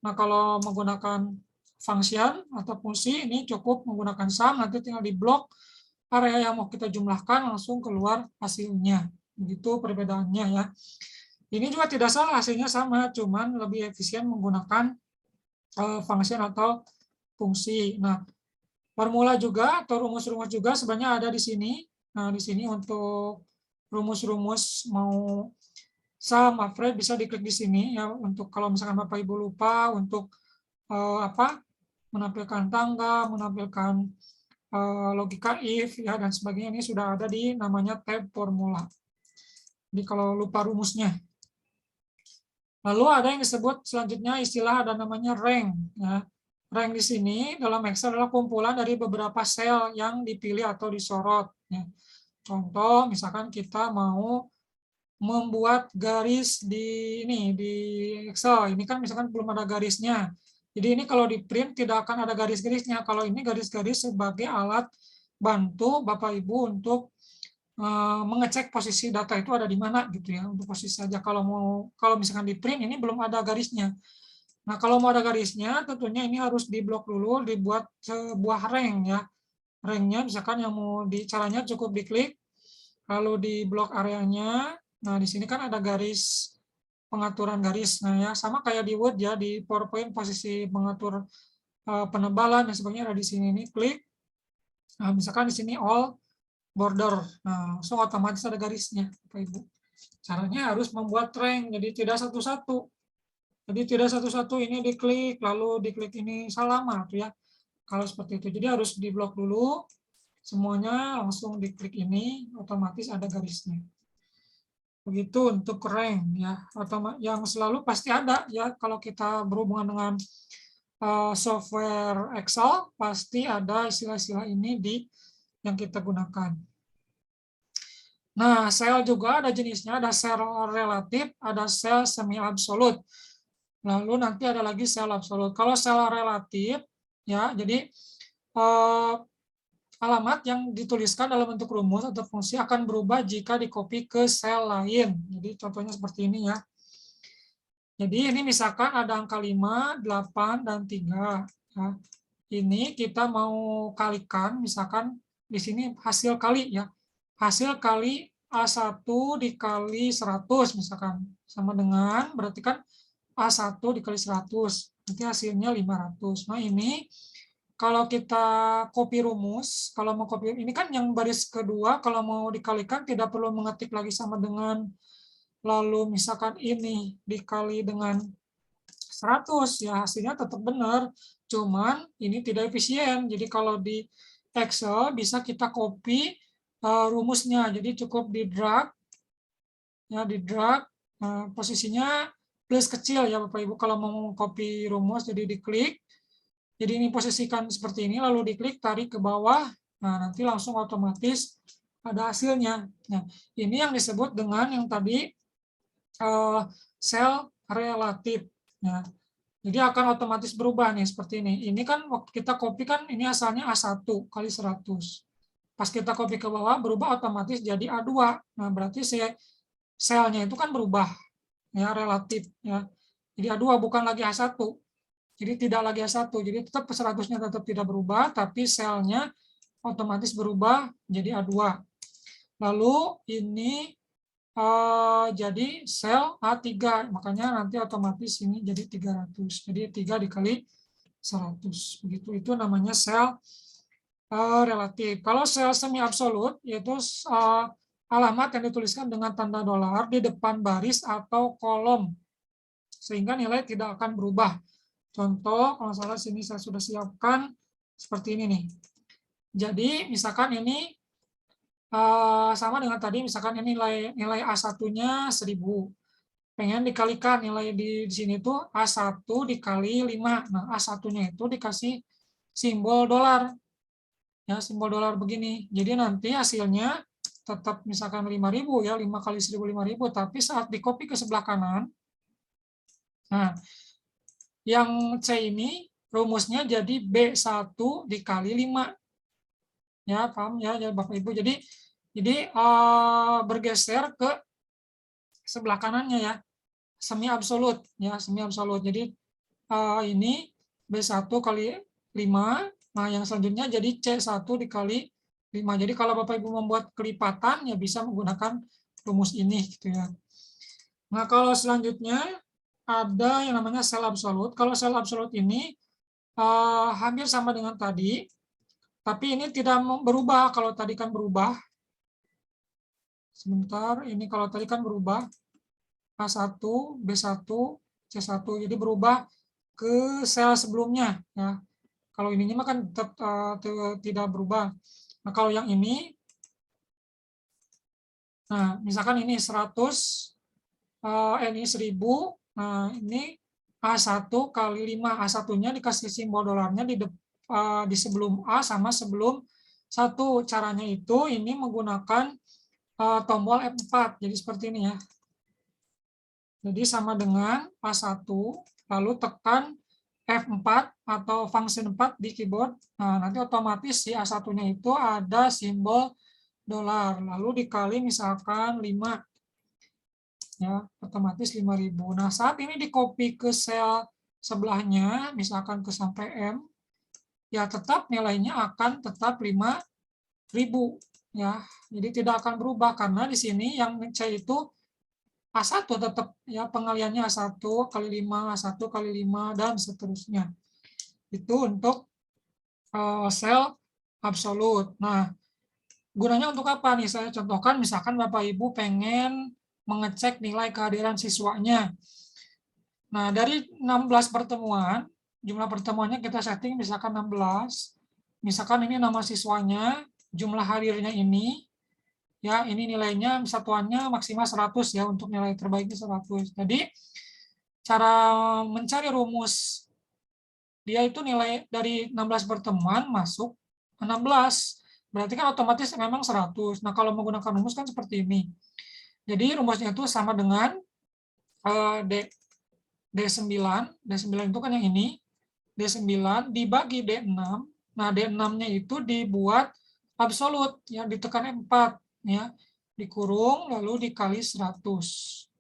Nah kalau menggunakan function atau fungsi, ini cukup menggunakan sum, nanti tinggal di blok, area yang mau kita jumlahkan langsung keluar hasilnya. Begitu perbedaannya ya. Ini juga tidak salah, hasilnya sama, cuman lebih efisien menggunakan function atau fungsi. Nah, formula juga atau rumus-rumus juga sebenarnya ada di sini. Nah, di sini untuk rumus-rumus mau sum, average bisa diklik di sini ya, untuk kalau misalkan Bapak Ibu lupa untuk menampilkan tangga, menampilkan logika if ya dan sebagainya, ini sudah ada di namanya tab formula. Jadi kalau lupa rumusnya. Lalu ada yang disebut selanjutnya istilah ada namanya rank ya. Rank di sini dalam Excel adalah kumpulan dari beberapa sel yang dipilih atau disorot ya. Contoh misalkan kita mau membuat garis di Excel. Ini kan misalkan belum ada garisnya. Jadi ini kalau di print tidak akan ada garis-garisnya. Kalau ini garis-garis sebagai alat bantu Bapak Ibu untuk mengecek posisi data itu ada di mana gitu ya, untuk posisi saja. Kalau misalkan di print ini belum ada garisnya. Nah, kalau mau ada garisnya tentunya ini harus diblok dulu, dibuat sebuah rank ya. Ranknya misalkan yang mau caranya cukup diklik lalu di blok areanya. Nah, di sini kan ada garis pengaturan garis. Nah, ya sama kayak di Word ya, di PowerPoint posisi pengatur penebalan dan sebagainya ada di sini. Ini klik. Nah, misalkan di sini all border. Nah, langsung otomatis ada garisnya, Bapak Ibu. Caranya harus membuat rank, jadi tidak satu-satu. Jadi tidak satu-satu ini diklik, lalu diklik ini lama tuh ya. Kalau seperti itu, jadi harus diblok dulu. Semuanya langsung diklik ini, otomatis ada garisnya. Begitu untuk rank ya, yang selalu pasti ada ya kalau kita berhubungan dengan software Excel, pasti ada istilah-istilah ini yang kita gunakan. Nah, sel juga ada jenisnya, ada sel relatif, ada sel semi absolut. Lalu nanti ada lagi sel absolut. Kalau sel relatif, ya, jadi alamat yang dituliskan dalam bentuk rumus atau fungsi akan berubah jika di-copy ke sel lain. Jadi contohnya seperti ini ya. Jadi ini misalkan ada angka 5, 8, dan 3. Ya. Ini kita mau kalikan, misalkan di sini hasil kali ya. Hasil kali A1 dikali 100 misalkan. Sama dengan, berarti kan A1 dikali 100. Nanti hasilnya 500. Nah ini kalau kita copy rumus, kalau mau copy, ini kan yang baris kedua, kalau mau dikalikan tidak perlu mengetik lagi sama dengan, lalu misalkan ini dikali dengan 100, ya hasilnya tetap benar, cuman ini tidak efisien. Jadi kalau Excel bisa kita copy rumusnya. Jadi cukup di drag, ya di drag posisinya plus kecil ya Bapak Ibu kalau mau copy rumus, jadi diklik. Jadi ini posisikan seperti ini, lalu diklik, tarik ke bawah. Nah, nanti langsung otomatis ada hasilnya. Nah, ini yang disebut dengan yang tadi sel relatif. Ya. Jadi akan otomatis berubah nih seperti ini. Ini kan waktu kita copy kan ini asalnya A1 kali 100. Pas kita copy ke bawah berubah otomatis jadi A2. Nah, berarti selnya itu kan berubah ya relatif ya. Jadi A2 bukan lagi A1. Jadi tidak lagi A1. Jadi tetap 100-nya tetap tidak berubah, tapi selnya otomatis berubah jadi A2. Lalu ini jadi sel A3, makanya nanti otomatis ini jadi 300. Jadi 3 dikali 100. Begitu, itu namanya sel relatif. Kalau sel semi absolut, yaitu alamat yang dituliskan dengan tanda dolar di depan baris atau kolom, sehingga nilai tidak akan berubah. Contoh, kalau salah sini saya sudah siapkan seperti ini nih. Jadi misalkan ini sama dengan tadi, misalkan ini nilai A1-nya 1000. Pengen dikalikan nilai di sini tuh A1 dikali 5. Nah, A1-nya itu dikasih simbol dolar. Ya, simbol dolar begini. Jadi nanti hasilnya tetap misalkan 5.000 ya, 5 kali 1000 5.000, tapi saat di copy ke sebelah kanan, nah, yang C ini rumusnya jadi B1 dikali 5. Ya, paham ya, Bapak Ibu. Jadi bergeser ke sebelah kanannya ya. Semi absolut ya, semi absolut. Jadi ini B1 kali 5. Nah, yang selanjutnya jadi C1 dikali 5. Jadi kalau Bapak Ibu membuat kelipatan ya bisa menggunakan rumus ini gitu ya. Nah, kalau selanjutnya ada yang namanya sel absolut. Kalau sel absolut ini hampir sama dengan tadi, tapi ini tidak berubah. Kalau tadi kan berubah. Sebentar, ini kalau tadi kan berubah. A1, B1, C1. Jadi berubah ke sel sebelumnya. Ya. Kalau ininya kan tetap tidak berubah. Nah, kalau yang ini, nah misalkan ini 100, ini 1000, nah ini A1 kali 5. A1-nya dikasih simbol dolarnya di sebelum A sama sebelum 1. Caranya itu ini menggunakan tombol F4. Jadi seperti ini ya. Jadi sama dengan A1, lalu tekan F4 atau function 4 di keyboard. Nah, nanti otomatis si A1-nya itu ada simbol dolar. Lalu dikali misalkan 5. Ya, otomatis 5.000. Nah, saat ini di copy ke sel sebelahnya, misalkan ke sampai M, ya tetap nilainya akan tetap 5.000. Ya, jadi tidak akan berubah karena di sini yang C itu A1 tetap ya, pengaliannya A1 kali 5, A1 kali 5 dan seterusnya. Itu untuk sel absolut. Nah, gunanya untuk apa nih? Saya contohkan misalkan Bapak Ibu pengen mengecek nilai kehadiran siswanya. Nah, dari 16 pertemuan, jumlah pertemuannya kita setting misalkan 16. Misalkan ini nama siswanya, jumlah hadirnya ini, ya ini nilainya satuannya maksimal 100 ya, untuk nilai terbaiknya 100. Jadi cara mencari rumus dia itu nilai dari 16 pertemuan masuk 16. Berarti kan otomatis memang 100. Nah, kalau menggunakan rumus kan seperti ini. Jadi rumusnya itu sama dengan D9. D9 itu kan yang ini. D9 dibagi D6. Nah, D6-nya itu dibuat absolut, ya ditekan F4. Ya, dikurung lalu dikali 100.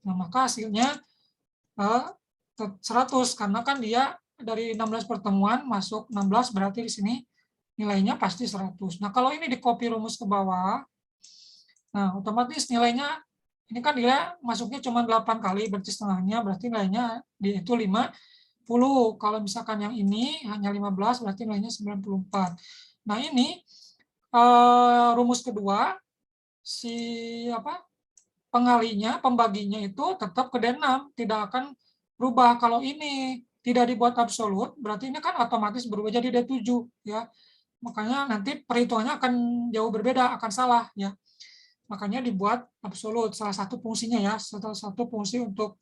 Nah, maka hasilnya 100 karena kan dia dari 16 pertemuan masuk 16, berarti di sini nilainya pasti 100. Nah, kalau ini di copy rumus ke bawah, nah otomatis nilainya ini kan dia masuknya cuma 8 kali, berarti setengahnya, berarti nilainya dia itu 50. Kalau misalkan yang ini hanya 15, berarti nilainya 94. Nah, ini rumus kedua, si pengalinya, pembaginya itu tetap ke D6, tidak akan berubah. Kalau ini tidak dibuat absolut, berarti ini kan otomatis berubah jadi D7 ya. makanya nanti perhitungannya akan jauh berbeda, akan salah ya. Makanya dibuat absolut, salah satu fungsinya ya, salah satu fungsi untuk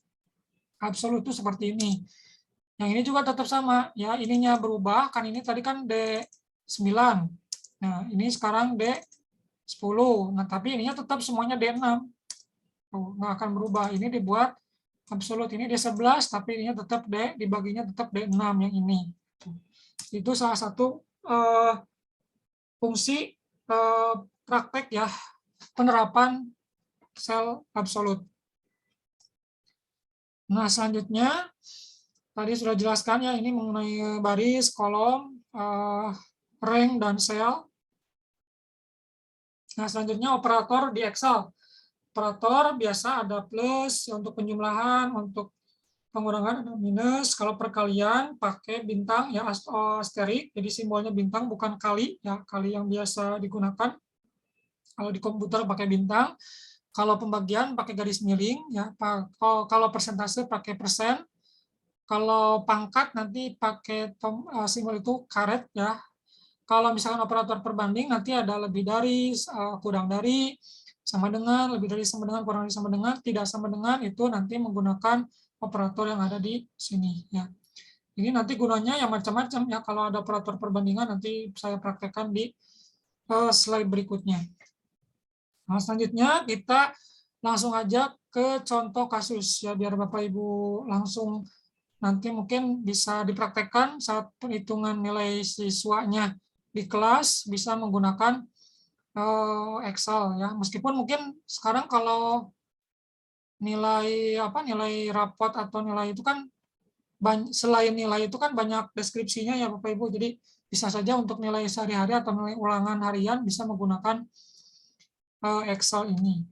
absolut itu seperti ini. Yang ini juga tetap sama ya, ininya berubah, kan ini tadi kan D9. Nah, ini sekarang D10. Nah, tapi ininya tetap semuanya D6. Tuh, nggak akan berubah. Ini dibuat absolut, ini D11, tapi ininya tetap dibaginya tetap D6 yang ini. Itu salah satu fungsi praktek ya, penerapan sel absolut. Nah, selanjutnya tadi sudah jelaskan ya, ini mengenai baris, kolom, rank, dan sel. Nah, selanjutnya operator di Excel. Operator biasa ada plus untuk penjumlahan, untuk pengurangan ada minus. Kalau perkalian pakai bintang ya, asterik, jadi simbolnya bintang bukan kali ya, kali yang biasa digunakan. Kalau di komputer pakai bintang. Kalau pembagian pakai garis miring ya. Kalau persentase pakai persen. Kalau pangkat nanti pakai simbol itu karet ya. Kalau misalkan operator perbanding nanti ada lebih dari, kurang dari, sama dengan, lebih dari sama dengan, kurang dari sama dengan, tidak sama dengan, itu nanti menggunakan operator yang ada di sini ya. Ini nanti gunanya yang macam-macam ya. Kalau ada operator perbandingan nanti saya praktekkan di slide berikutnya. Nah, selanjutnya kita langsung aja ke contoh kasus ya, biar Bapak Ibu langsung nanti mungkin bisa dipraktekkan saat perhitungan nilai siswanya di kelas, bisa menggunakan Excel ya. Meskipun mungkin sekarang kalau nilai rapot atau nilai itu kan selain nilai itu kan banyak deskripsinya ya Bapak Ibu. Jadi bisa saja untuk nilai sehari-hari atau nilai ulangan harian bisa menggunakan Excel ini.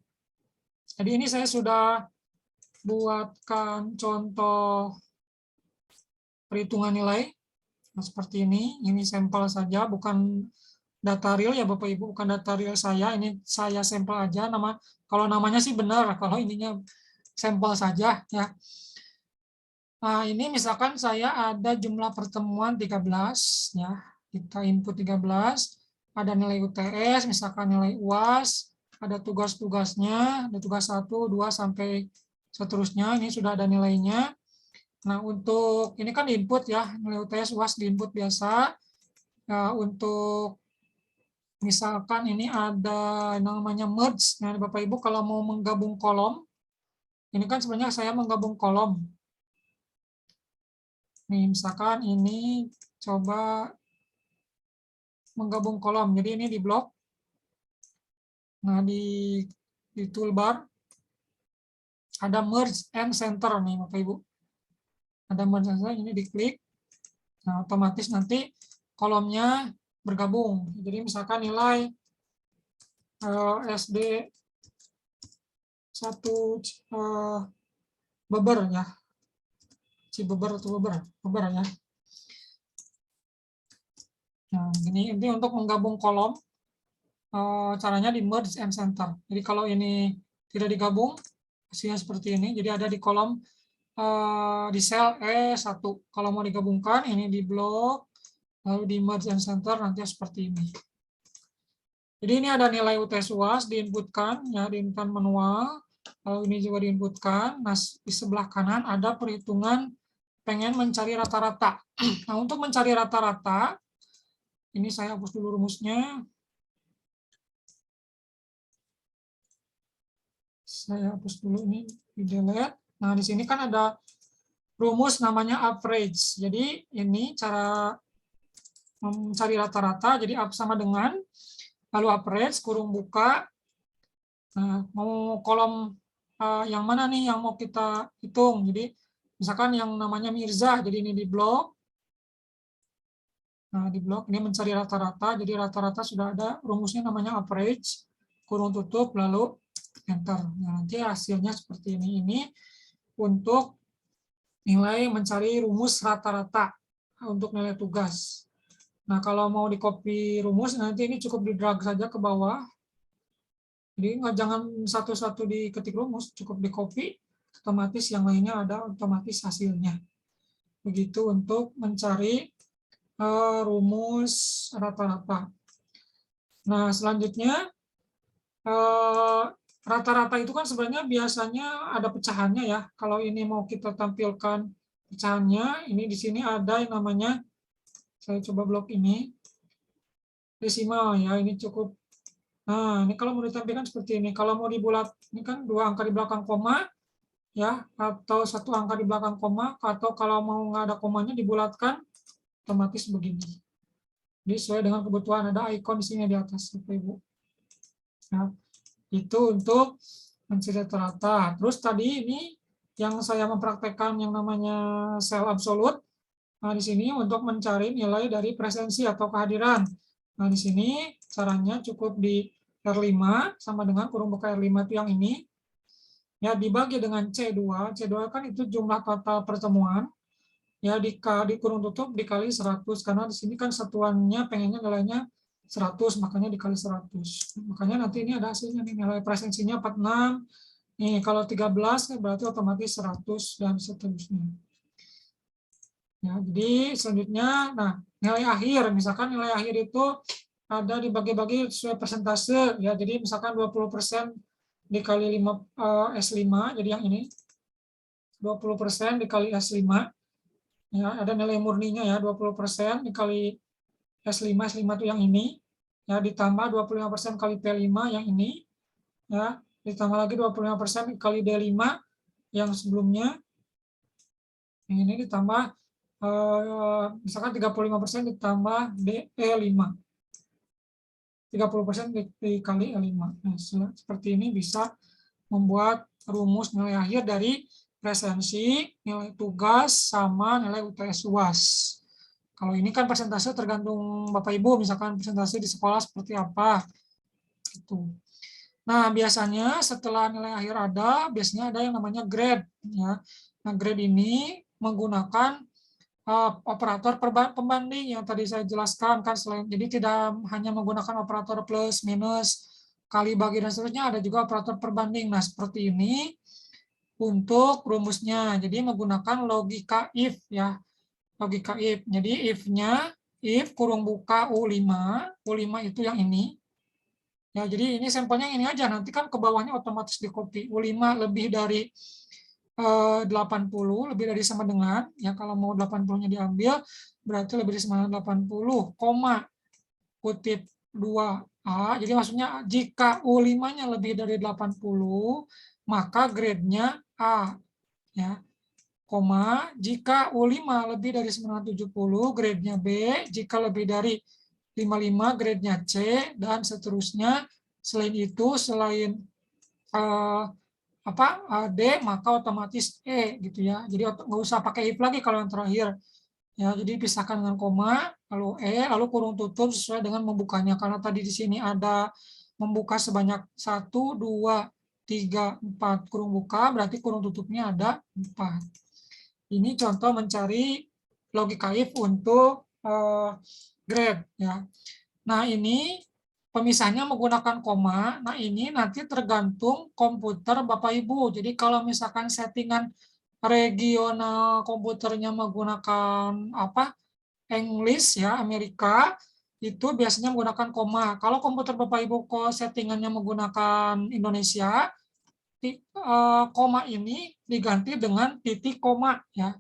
Jadi ini saya sudah buatkan contoh perhitungan nilai seperti ini. Ini sampel saja, bukan data real ya Bapak Ibu, bukan data real saya. Ini saya sampel aja. Kalau namanya sih benar, kalau ininya sampel saja ya. Nah, ini misalkan saya ada jumlah pertemuan 13 ya. Kita input 13, ada nilai UTS, misalkan nilai UAS, ada tugas-tugasnya, ada tugas 1, 2 sampai seterusnya. Ini sudah ada nilainya. Nah, untuk ini kan input ya, nilai UTS UAS di input biasa. Nah, untuk misalkan ini ada namanya merge. Nah, Bapak Ibu kalau mau menggabung kolom, ini kan sebenarnya saya menggabung kolom. Nih, misalkan ini coba menggabung kolom. Jadi ini di blok. Nah, di toolbar ada merge and center nih Bapak Ibu. Ada merge and center, ini diklik. Nah, otomatis nanti kolomnya bergabung. Jadi misalkan nilai SD 1 beber ya. Cibeber atau beber ya. Nah, ini untuk menggabung kolom, caranya di merge and center. Jadi kalau ini tidak digabung, hasilnya seperti ini. Jadi ada di kolom di sel E1. Kalau mau digabungkan, ini di blok, lalu di merge and center nanti seperti ini. Jadi ini ada nilai UTS UAS diinputkan, ya diinputkan manual. Lalu ini juga diinputkan. Nah, di sebelah kanan ada perhitungan pengen mencari rata-rata. Nah, untuk mencari rata-rata, ini saya hapus dulu rumusnya. Saya hapus dulu ini, di delete. Nah, di sini kan ada rumus namanya average. Jadi ini cara mencari rata-rata. Jadi sama dengan, lalu average, kurung buka. Nah, mau kolom yang mana nih yang mau kita hitung. Jadi misalkan yang namanya Mirza, jadi ini di blok. Nah, di blok ini mencari rata-rata, jadi rata-rata sudah ada rumusnya namanya average, kurung tutup, lalu enter. Nah, nanti hasilnya seperti ini. Ini untuk nilai mencari rumus rata-rata untuk nilai tugas. Nah, kalau mau di copy rumus, nanti ini cukup di drag saja ke bawah. Jadi jangan satu-satu diketik rumus, cukup di copy, otomatis yang lainnya ada otomatis hasilnya. Begitu untuk mencari rumus rata-rata. Nah, selanjutnya rata-rata itu kan sebenarnya biasanya ada pecahannya ya. Kalau ini mau kita tampilkan pecahannya, ini di sini ada yang namanya, saya coba blok ini, desimal ya, ini cukup. Nah, ini kalau mau ditampilkan seperti ini. Kalau mau dibulat, ini kan 2 angka di belakang koma, ya, atau 1 angka di belakang koma, atau kalau mau nggak ada komanya dibulatkan, otomatis begini. Jadi sesuai dengan kebutuhan, ada icon di sini di atas, Bapak Ibu. Nah, itu untuk mencari rata. Terus tadi ini yang saya mempraktekkan yang namanya sel absolut. Nah, di sini untuk mencari nilai dari presensi atau kehadiran. Nah, di sini caranya cukup di R5 sama dengan kurung buka R5 itu yang ini. Ya, dibagi dengan C2. C2 kan itu jumlah total pertemuan. Ya, di kurung tutup dikali 100 karena di sini kan satuannya pengennya nilainya 100, makanya dikali 100. Makanya nanti ini ada hasilnya nih, nilai presensinya 46. Nih, kalau 13 berarti otomatis 100 dan seterusnya. Ya, jadi selanjutnya, nah nilai akhir, misalkan nilai akhir itu ada dibagi-bagi sesuai persentase, ya. Jadi misalkan 20% dikali 5 S5, jadi yang ini 20% dikali S5. Ya, ada nilai murninya ya, 20% dikali S5 itu yang ini, ya, ditambah 25% kali P5 yang ini, ya, ditambah lagi 25% kali D5 yang sebelumnya, yang ini ditambah misalkan 35% ditambah E5, 30% dikali E5. Nah, seperti ini bisa membuat rumus nilai akhir dari presensi, nilai tugas, sama nilai UTS UAS. Kalau ini kan persentase tergantung Bapak Ibu, misalkan persentase di sekolah seperti apa. Gitu. Nah, biasanya setelah nilai akhir ada, biasanya ada yang namanya grade. Ya. Nah, grade ini menggunakan operator pembanding yang tadi saya jelaskan kan, selain jadi tidak hanya menggunakan operator plus, minus, kali, bagi, dan seterusnya, ada juga operator perbanding. Nah, seperti ini untuk rumusnya. Jadi menggunakan logika if ya. Logika if. Jadi if-nya if kurung buka U5, U5 itu yang ini. Ya, jadi ini sampelnya ini aja, nanti kan ke bawahnya otomatis di copy. U5 lebih dari 80, lebih dari sama dengan, ya kalau mau 80-nya diambil, berarti lebih dari sama dengan 80, koma, kutip 2A, jadi maksudnya jika U5-nya lebih dari 80, maka grade-nya A. Ya. Koma, jika U5 lebih dari 970, grade-nya B, jika lebih dari 55, grade-nya C, dan seterusnya. Selain itu, selain D, maka otomatis E, gitu ya. Jadi nggak usah pakai if lagi kalau yang terakhir. Ya, jadi pisahkan dengan koma, lalu E, lalu kurung tutup sesuai dengan membukanya. Karena tadi di sini ada membuka sebanyak 1, 2, 3, 4 kurung buka, berarti kurung tutupnya ada 4. Ini contoh mencari logika if untuk grade. Ya. Nah, ini pemisahnya menggunakan koma. Nah, ini nanti tergantung komputer Bapak Ibu. Jadi kalau misalkan settingan regional komputernya menggunakan English ya, Amerika, itu biasanya menggunakan koma. Kalau komputer Bapak Ibu kok settingannya menggunakan Indonesia, koma ini diganti dengan titik koma ya.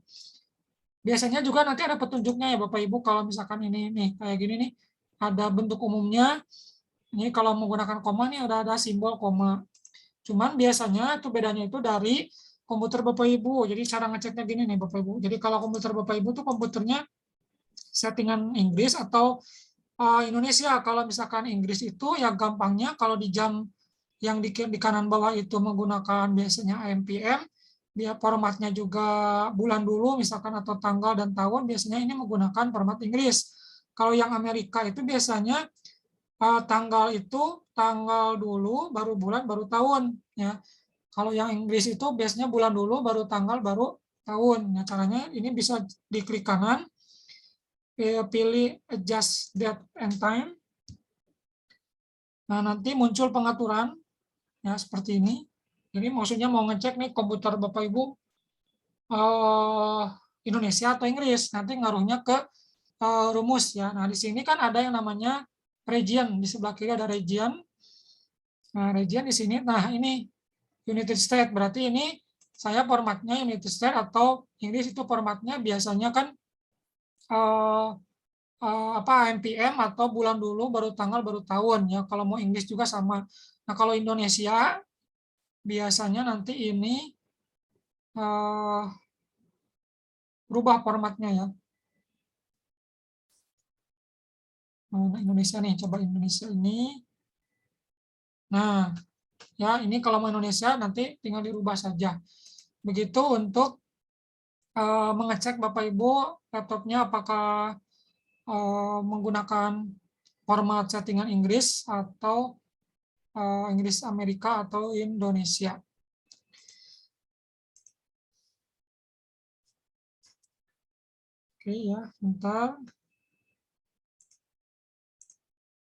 Biasanya juga nanti ada petunjuknya ya Bapak Ibu, kalau misalkan ini nih kayak gini nih, ada bentuk umumnya. Ini kalau menggunakan koma nih ada simbol koma. Cuman biasanya itu bedanya itu dari komputer Bapak Ibu. Jadi cara ngeceknya gini nih Bapak Ibu. Jadi kalau komputer Bapak Ibu tuh komputernya settingan Inggris atau Indonesia. Kalau misalkan Inggris itu ya gampangnya kalau di jam yang di kanan bawah itu menggunakan biasanya AM/PM, dia formatnya juga bulan dulu misalkan atau tanggal dan tahun, biasanya ini menggunakan format Inggris. Kalau yang Amerika itu biasanya tanggal itu tanggal dulu baru bulan baru tahun ya. Kalau yang Inggris itu biasanya bulan dulu baru tanggal baru tahun. Nah, caranya ini bisa diklik kanan, pilih adjust date and time. Nah, nanti muncul pengaturan ya seperti ini. Jadi maksudnya mau ngecek nih komputer Bapak Ibu Indonesia atau Inggris, nanti ngaruhnya ke rumus ya. Nah, di sini kan ada yang namanya region, di sebelah kiri ada region. Nah, region di sini. Nah, ini United States, berarti ini saya formatnya United States atau Inggris itu formatnya biasanya kan AMPM atau bulan dulu baru tanggal baru tahun ya. Kalau mau Inggris juga sama. Nah, kalau Indonesia biasanya nanti ini berubah formatnya ya. Nah, Indonesia nih, coba Indonesia ini. Nah, ya ini kalau mau Indonesia nanti tinggal dirubah saja. Begitu untuk mengecek Bapak Ibu laptopnya apakah menggunakan format settingan Inggris atau Inggris Amerika atau Indonesia. Oke ya, bentar.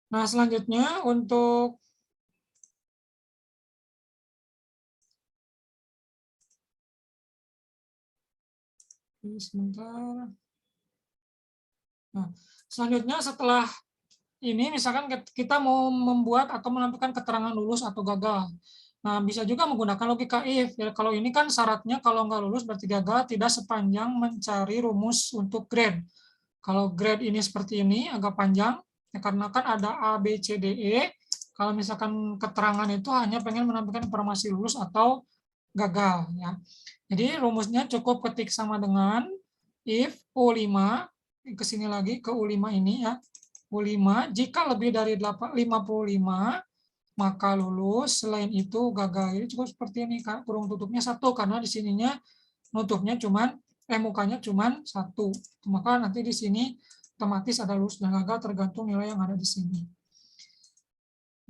Nah, selanjutnya untuk sebentar. Nah, selanjutnya setelah ini misalkan kita mau membuat atau menampilkan keterangan lulus atau gagal. Nah, bisa juga menggunakan logika if. Ya, kalau ini kan syaratnya kalau nggak lulus berarti gagal tidak sepanjang mencari rumus untuk grade. Kalau grade ini seperti ini agak panjang, ya, karena kan ada A, B, C, D, E. Kalau misalkan keterangan itu hanya pengen menampilkan informasi lulus atau gagal. Ya. Jadi rumusnya cukup ketik sama dengan if U5, ke sini lagi ke U5 ini ya. U5, jika lebih dari 55, maka lulus, selain itu gagal. Jadi cukup seperti ini, kurung tutupnya 1, karena di sininya nutupnya cuman, mukanya cuman 1. Maka nanti di sini otomatis ada lulus dan gagal tergantung nilai yang ada di sini.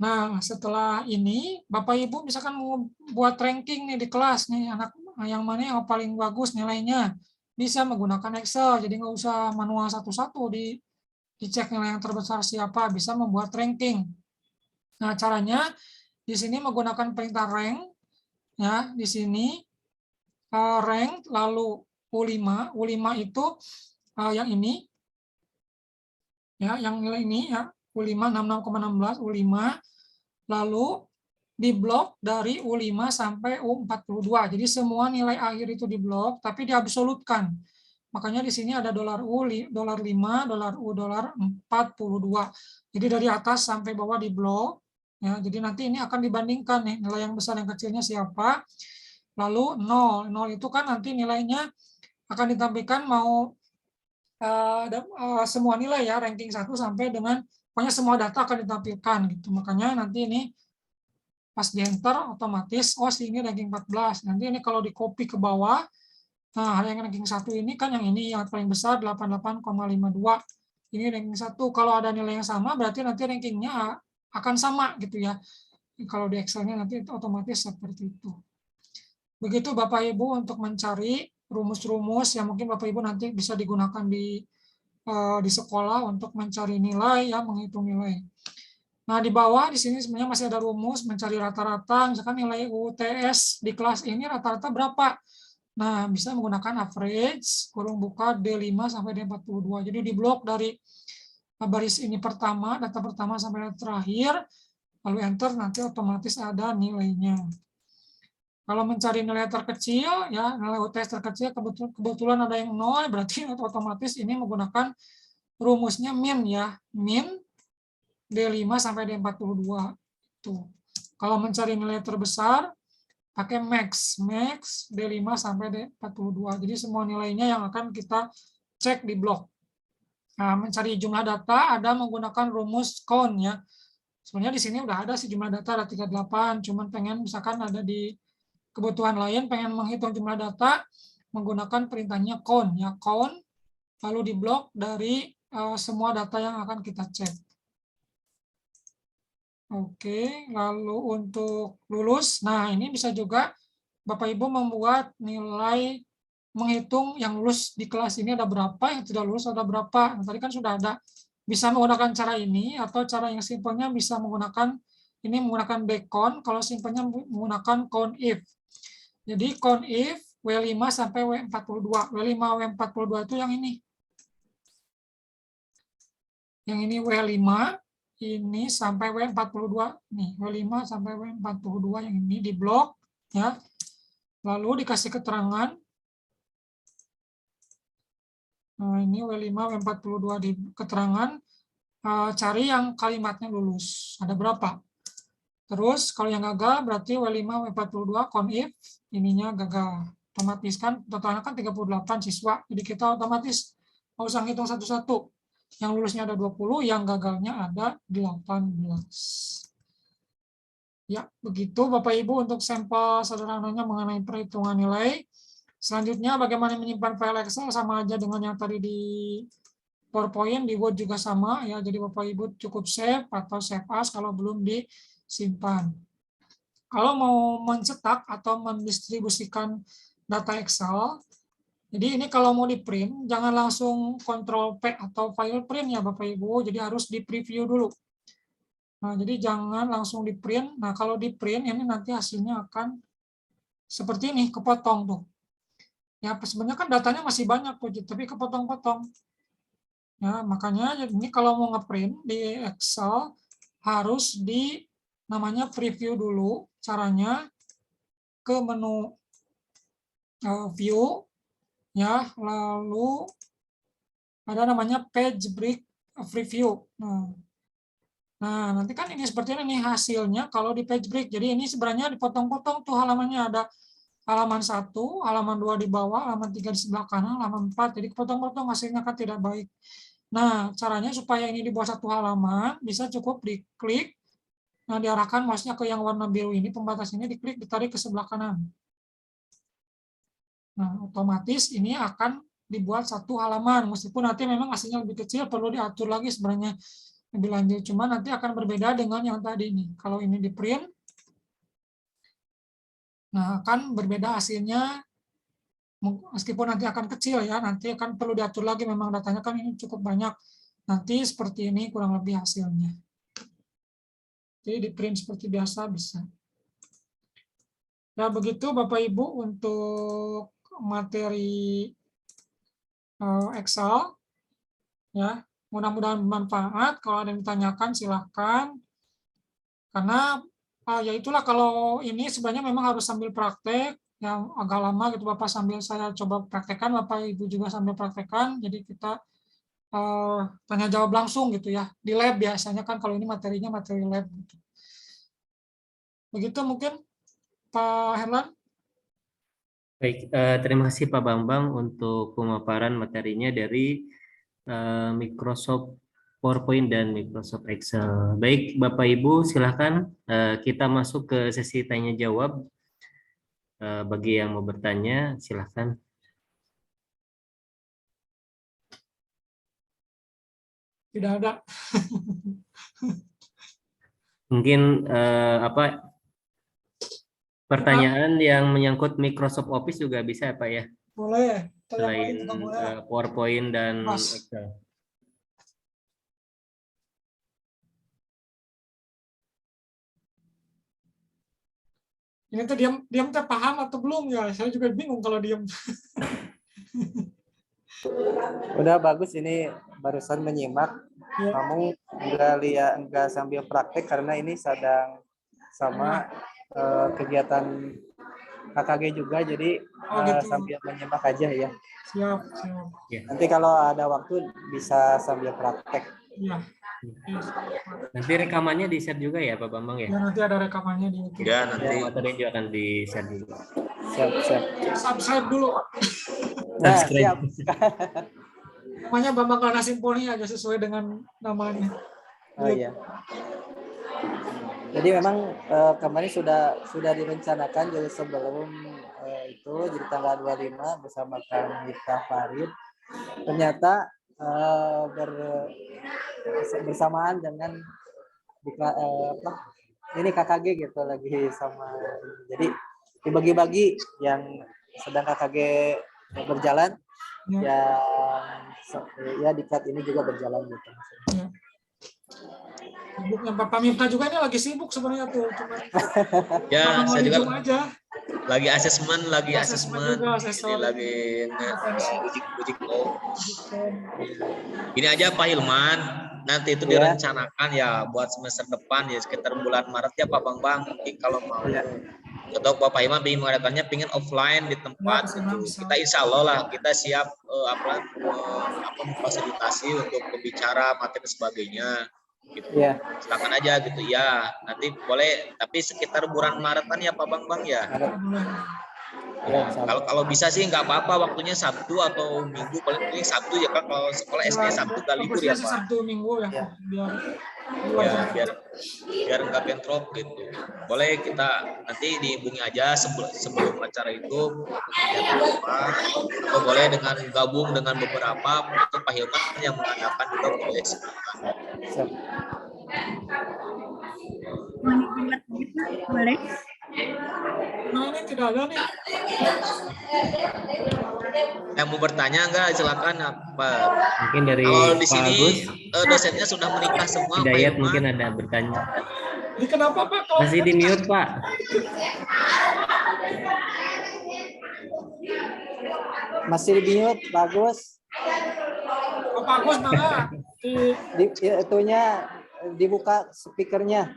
Nah, setelah ini, Bapak Ibu misalkan mau buat ranking nih di kelas, nih anak yang mana yang paling bagus nilainya, bisa menggunakan Excel, jadi nggak usah manual satu-satu dicek nilai yang terbesar siapa, bisa membuat ranking. Nah, caranya di sini menggunakan perintah rank, ya di sini rank lalu U5, U5 itu yang ini, ya yang nilai ini ya U5 66,16 U5, lalu diblok dari U5 sampai U42. Jadi semua nilai akhir itu diblok, tapi diabsolutkan. Makanya di sini ada $U, $5, $U, $42. Jadi dari atas sampai bawah diblok. Ya, jadi nanti ini akan dibandingkan nih nilai yang besar yang kecilnya siapa. Lalu 0. 0 itu kan nanti nilainya akan ditampilkan mau semua nilai ya, ranking 1 sampai dengan pokoknya semua data akan ditampilkan gitu. Makanya nanti ini pas di enter otomatis oh ini ranking 14. Nanti ini kalau di copy ke bawah, nah yang ranking 1 ini kan yang ini yang paling besar 88,52. Ini ranking 1. Kalau ada nilai yang sama berarti nanti rankingnya akan sama gitu ya. Kalau di Excel-nya nanti otomatis seperti itu. Begitu Bapak Ibu untuk mencari rumus-rumus yang mungkin Bapak Ibu nanti bisa digunakan di sekolah untuk mencari nilai ya, menghitung nilai. Nah, di bawah di sini sebenarnya masih ada rumus mencari rata-rata, misalkan nilai UTS di kelas ini rata-rata berapa. Nah, bisa menggunakan average, kurung buka D5 sampai D42. Jadi diblok dari baris ini pertama, data pertama sampai data terakhir, lalu enter, nanti otomatis ada nilainya. Kalau mencari nilai terkecil, ya nilai UTS terkecil, kebetulan ada yang 0, berarti otomatis ini menggunakan rumusnya min ya, min D5 sampai D42. Tuh. Kalau mencari nilai terbesar, pakai max D5 sampai D42. Jadi semua nilainya yang akan kita cek di blok. Nah, mencari jumlah data ada menggunakan rumus count ya. Sebenarnya di sini udah ada sih jumlah data ada 38, cuman pengen misalkan ada di kebutuhan lain pengen menghitung jumlah data menggunakan perintahnya count ya, count lalu di blok dari semua data yang akan kita cek. Oke, lalu untuk lulus, nah ini bisa juga Bapak Ibu membuat nilai menghitung yang lulus di kelas ini ada berapa, yang tidak lulus ada berapa. Nah, tadi kan sudah ada. Bisa menggunakan cara ini atau cara yang simpelnya bisa menggunakan ini menggunakan backcount, kalau simpelnya menggunakan count if. Jadi count if W5 sampai W42. W5 W42 itu yang ini. Yang ini W5, ini sampai W42 nih, W5 sampai W42 yang ini di blok ya. Lalu dikasih keterangan. Nah, ini W5 W42 di keterangan, cari yang kalimatnya lulus. Ada berapa? Terus kalau yang gagal berarti W5 W42 conif ininya gagal. Otomatis kan totalnya kan 38 siswa. Jadi kita otomatis mau usah ngitung satu-satu. Yang lulusnya ada 20, yang gagalnya ada 18. Ya, begitu Bapak Ibu untuk sampel sederhananya mengenai perhitungan nilai. Selanjutnya bagaimana menyimpan file Excel, sama aja dengan yang tadi di PowerPoint, di Word juga sama ya. Jadi Bapak Ibu cukup save atau save as kalau belum disimpan. Kalau mau mencetak atau mendistribusikan data Excel, jadi ini kalau mau di print, jangan langsung Ctrl P atau file print ya Bapak Ibu, jadi harus di preview dulu. Nah, jadi jangan langsung di print. Nah, kalau di print ini nanti hasilnya akan seperti ini, kepotong tuh. Ya, sebenarnya kan datanya masih banyak tuh, tapi kepotong-potong. Ya, makanya ini kalau mau ngeprint di Excel harus di namanya preview dulu. Caranya ke menu view ya, lalu ada namanya page break preview. Nah, nanti kan ini seperti ini nih hasilnya kalau di page break. Jadi ini sebenarnya dipotong-potong tuh halamannya, ada halaman 1, halaman 2 di bawah, halaman 3 di sebelah kanan, halaman 4. Jadi potong-potong hasilnya kan tidak baik. Nah, caranya supaya ini di bawah satu halaman bisa cukup diklik. Nah, diarahkan mouse-nya ke yang warna biru ini, pembatas ini diklik, ditarik ke sebelah kanan. Nah, otomatis ini akan dibuat satu halaman, meskipun nanti memang hasilnya lebih kecil, perlu diatur lagi sebenarnya lebih lanjut. Cuma nanti akan berbeda dengan yang tadi ini. Kalau ini di print, nah akan berbeda hasilnya, meskipun nanti akan kecil ya, nanti akan perlu diatur lagi, memang datanya kan ini cukup banyak. Nanti seperti ini kurang lebih hasilnya. Jadi di print seperti biasa bisa. Ya begitu Bapak Ibu untuk materi Excel. Ya, mudah-mudahan bermanfaat. Kalau ada yang ditanyakan silahkan. Karena ya itulah, kalau ini sebenarnya memang harus sambil praktek yang agak lama gitu Bapak, sambil saya coba praktekkan, Bapak Ibu juga sambil praktekkan. Jadi kita tanya jawab langsung gitu ya. Di lab biasanya kan kalau ini materinya materi lab gitu. Begitu mungkin Pak Herlan. Baik, terima kasih Pak Bambang untuk pemaparan materinya dari Microsoft PowerPoint dan Microsoft Excel. Baik, Bapak Ibu, silakan kita masuk ke sesi tanya jawab. Bagi yang mau bertanya, silakan. Tidak ada. Mungkin pertanyaan yang menyangkut Microsoft Office juga bisa Pak ya? Boleh. Selain PowerPoint dan Excel. Ini tuh diam teh paham atau belum ya? Saya juga bingung kalau diam. Udah bagus, ini barusan menyimak. Ya. Kamu enggak sambil praktek karena ini sedang sama kegiatan KKG juga, jadi gitu. sambil menyimak aja ya. Siap. Nanti kalau ada waktu bisa sambil praktek. Iya. Nanti rekamannya di-share juga ya Pak Bambang ya? Ya, nanti ada rekamannya di YouTube. Ya, nanti Materi juga akan di-share juga. Siap. Subscribe dulu. Nah, siap. Namanya Bambang Karna Simponi aja sesuai dengan namanya. Oh iya. Jadi memang kemarin sudah direncanakan jadi sebelum itu, jadi tanggal 25 bersama Kang Miftah Farid. Ternyata bersamaan dengan ini KKG gitu lagi sama. Jadi dibagi-bagi, yang sedang KKG berjalan, ya diklat ini juga berjalan gitu. Ya. Sibuknya Bapak Miftah juga ini lagi sibuk sebenarnya tuh, cuma ya saya juga aja. lagi asesmen, Juga, ini lagi uji. Ini aja Pak Hilman, nanti itu Ya. direncanakan ya buat semester depan ya sekitar bulan Maret ya Pak Bambang. Mungkin kalau mau atau Bapak Iman ingin mengadakannya pengen offline di tempat Ya, kesana gitu. bisa. Kita insya Allah lah kita siap memfasilitasi untuk pembicara materi sebagainya gitu. Iya. Silakan aja gitu ya. Nanti boleh tapi sekitar bulan Maretan ya Pak Bambang ya. Ya, insya Allah. Kalau bisa sih nggak apa-apa waktunya Sabtu atau Minggu paling Sabtu ya kan kalau sekolah SD Sabtu nggak libur Bagusnya ya sih Pak. Sabtu Minggu ya, Ya. Biar nggak bentrok gitu. Boleh kita nanti dihubungi aja sebelum acara itu kegiatan apa atau boleh dengan gabung dengan beberapa untuk Pak Hilman yang mengadakan juga boleh silakan. Siap. Boleh. Nah ini tidak ada nih. Yang mau bertanya enggak silakan apa. Mungkin dari Kalau di Pak sini Agus, dosennya sudah menikah semua Pak Hidayat Hilman. mungkin ada bertanya. Ini kenapa Pak? Kalau Masih di mute Pak. Masih di mute, bagus. Bagus mana? Itunya dibuka speakernya.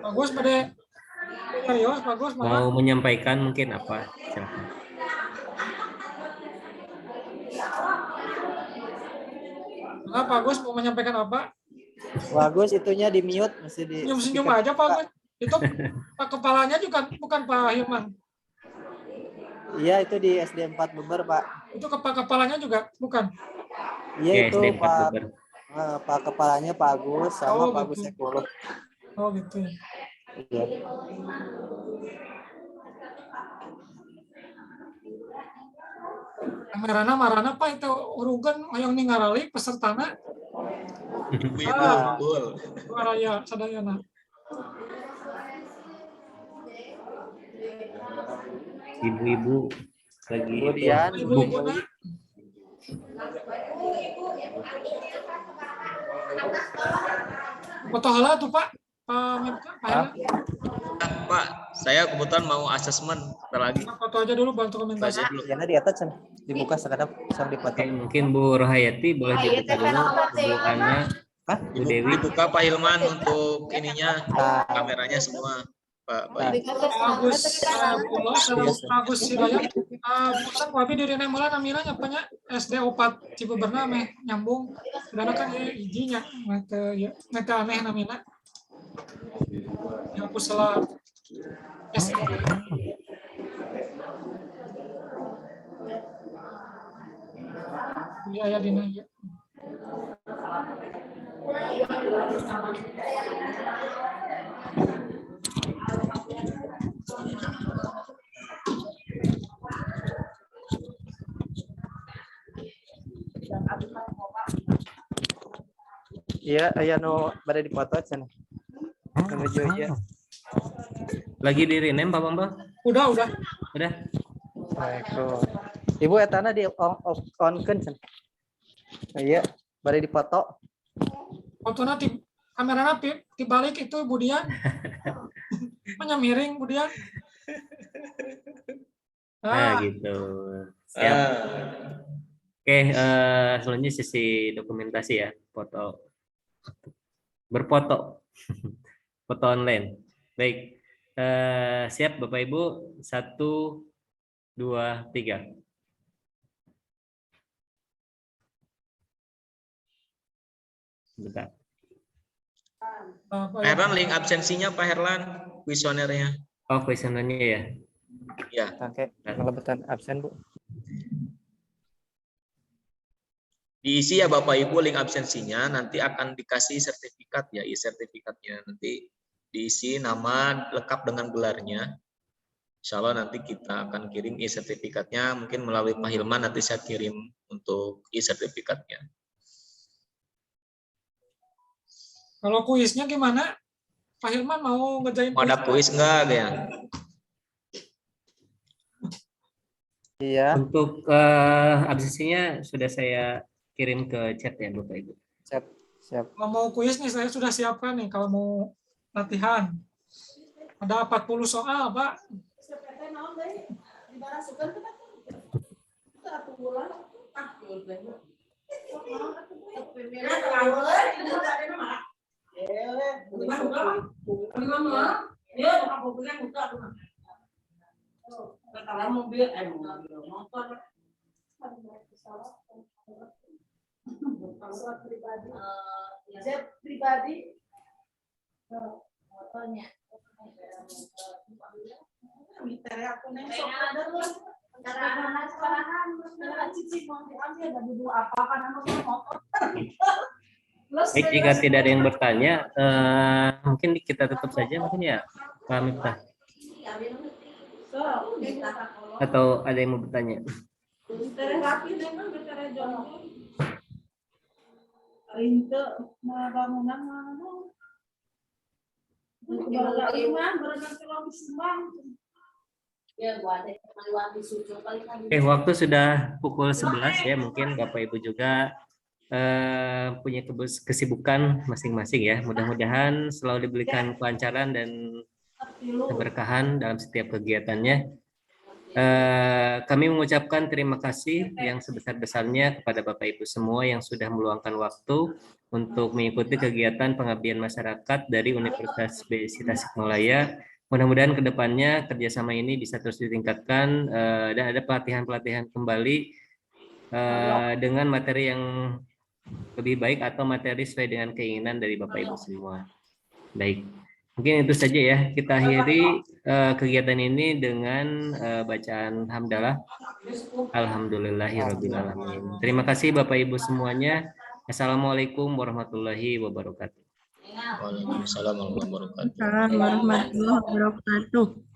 Bagus pada serius, bagus mana? Mau menyampaikan mungkin apa? Silakan. Nah, Pak Agus mau menyampaikan apa? Bagus, itunya di mute, masih di Senyum-senyum speaker. aja Pak Agus. Itu Pak kepalanya juga bukan Pak Hilman. Iya, itu di SD 4 Beber, Pak. Itu kepalanya juga bukan. Iya, Ya, itu SD 4 Pak. Beber. Pak kepalanya Pak Agus sama Oh, Pak Agus gitu. Ekulo. Oh gitu ya. Iya. Marana Pak itu urugan yang ningarali pesertana Ibu-ibu Ah. betul. Raya sadayana. Ibu-ibu lagi Kemudian Ibu-ibu na. Foto hala tuh Pak. Pak Menka, Pak Hala. Pak, saya kebetulan mau asesmen lagi. Foto aja dulu bantu komentar. Aja dulu. Yana di atas sana. Dibuka sekadar sang Oke, dipotong. mungkin Bu Rohayati boleh dibuka dulu, Bu Ana, Bu Dewi. Dibuka Pak Hilman untuk ininya kameranya semua. Pak. Agus Pulau, Agus Hidayat. Bukan wabi diri nemula namina nyapanya SD 4 Cibeberna meh nyambung. Karena kan ya ijinya mete aneh namina. Ya aku salah SD. Iya ya dina ya. Iya, aya nu bade dipoto cenah. Menuju ieu. Lagi di rename Pak Bambang? Udah. Udah? Assalamualaikum. Ibu etana di on-keun cenah. Iya, bade dipoto. Fotonya di kameranya di balik itu Budian. Hanya miring Budian. Nah, gitu. Siap. Oke, selanjutnya sesi dokumentasi ya, foto. Berfoto. Foto online. Baik. Siap Bapak Ibu. 1, 2, 3. Bentar. Pak Herlan link absensinya Pak Herlan, kuesionernya. Oh, kuesionernya ya. Ya. Tangke ngelebetan absen, Bu. Diisi ya Bapak Ibu link absensinya, nanti akan dikasih sertifikat ya, sertifikatnya nanti diisi nama lengkap dengan gelarnya. Insya Allah nanti kita akan kirim sertifikatnya, mungkin melalui Pak Hilman nanti saya kirim untuk sertifikatnya. Kalau kuisnya gimana? Pak Hilman mau ngerjain Mau ada kuis enggak ya? Iya. Untuk absensinya sudah saya kirim ke chat ya Bapak Ibu. Siap. Kalau mau kuis nih saya sudah siapkan nih kalau mau latihan. Ada 40 soal, Pak. pribadi Baik, jika tidak ada yang bertanya, mungkin kita tutup saja mungkin ya, Pak Miftah. Atau ada yang mau bertanya? Waktu sudah pukul 11 ya, mungkin Bapak Ibu juga punya kesibukan masing-masing ya. Mudah-mudahan selalu diberikan kelancaran dan keberkahan dalam setiap kegiatannya. Kami mengucapkan terima kasih yang sebesar-besarnya kepada Bapak Ibu semua yang sudah meluangkan waktu untuk mengikuti kegiatan pengabdian masyarakat dari Universitas BSI Tasikmalaya. Mudah-mudahan kedepannya kerjasama ini bisa terus ditingkatkan dan ada pelatihan-pelatihan kembali dengan materi yang lebih baik atau materi sesuai dengan keinginan dari Bapak Ibu semua. Baik, mungkin itu saja ya. Kita akhiri kegiatan ini dengan bacaan hamdalah. Alhamdulillahirabbil alamin. Terima kasih Bapak Ibu semuanya. Assalamualaikum warahmatullahi wabarakatuh. Waalaikumsalam warahmatullahi wabarakatuh. warahmatullahi wabarakatuh.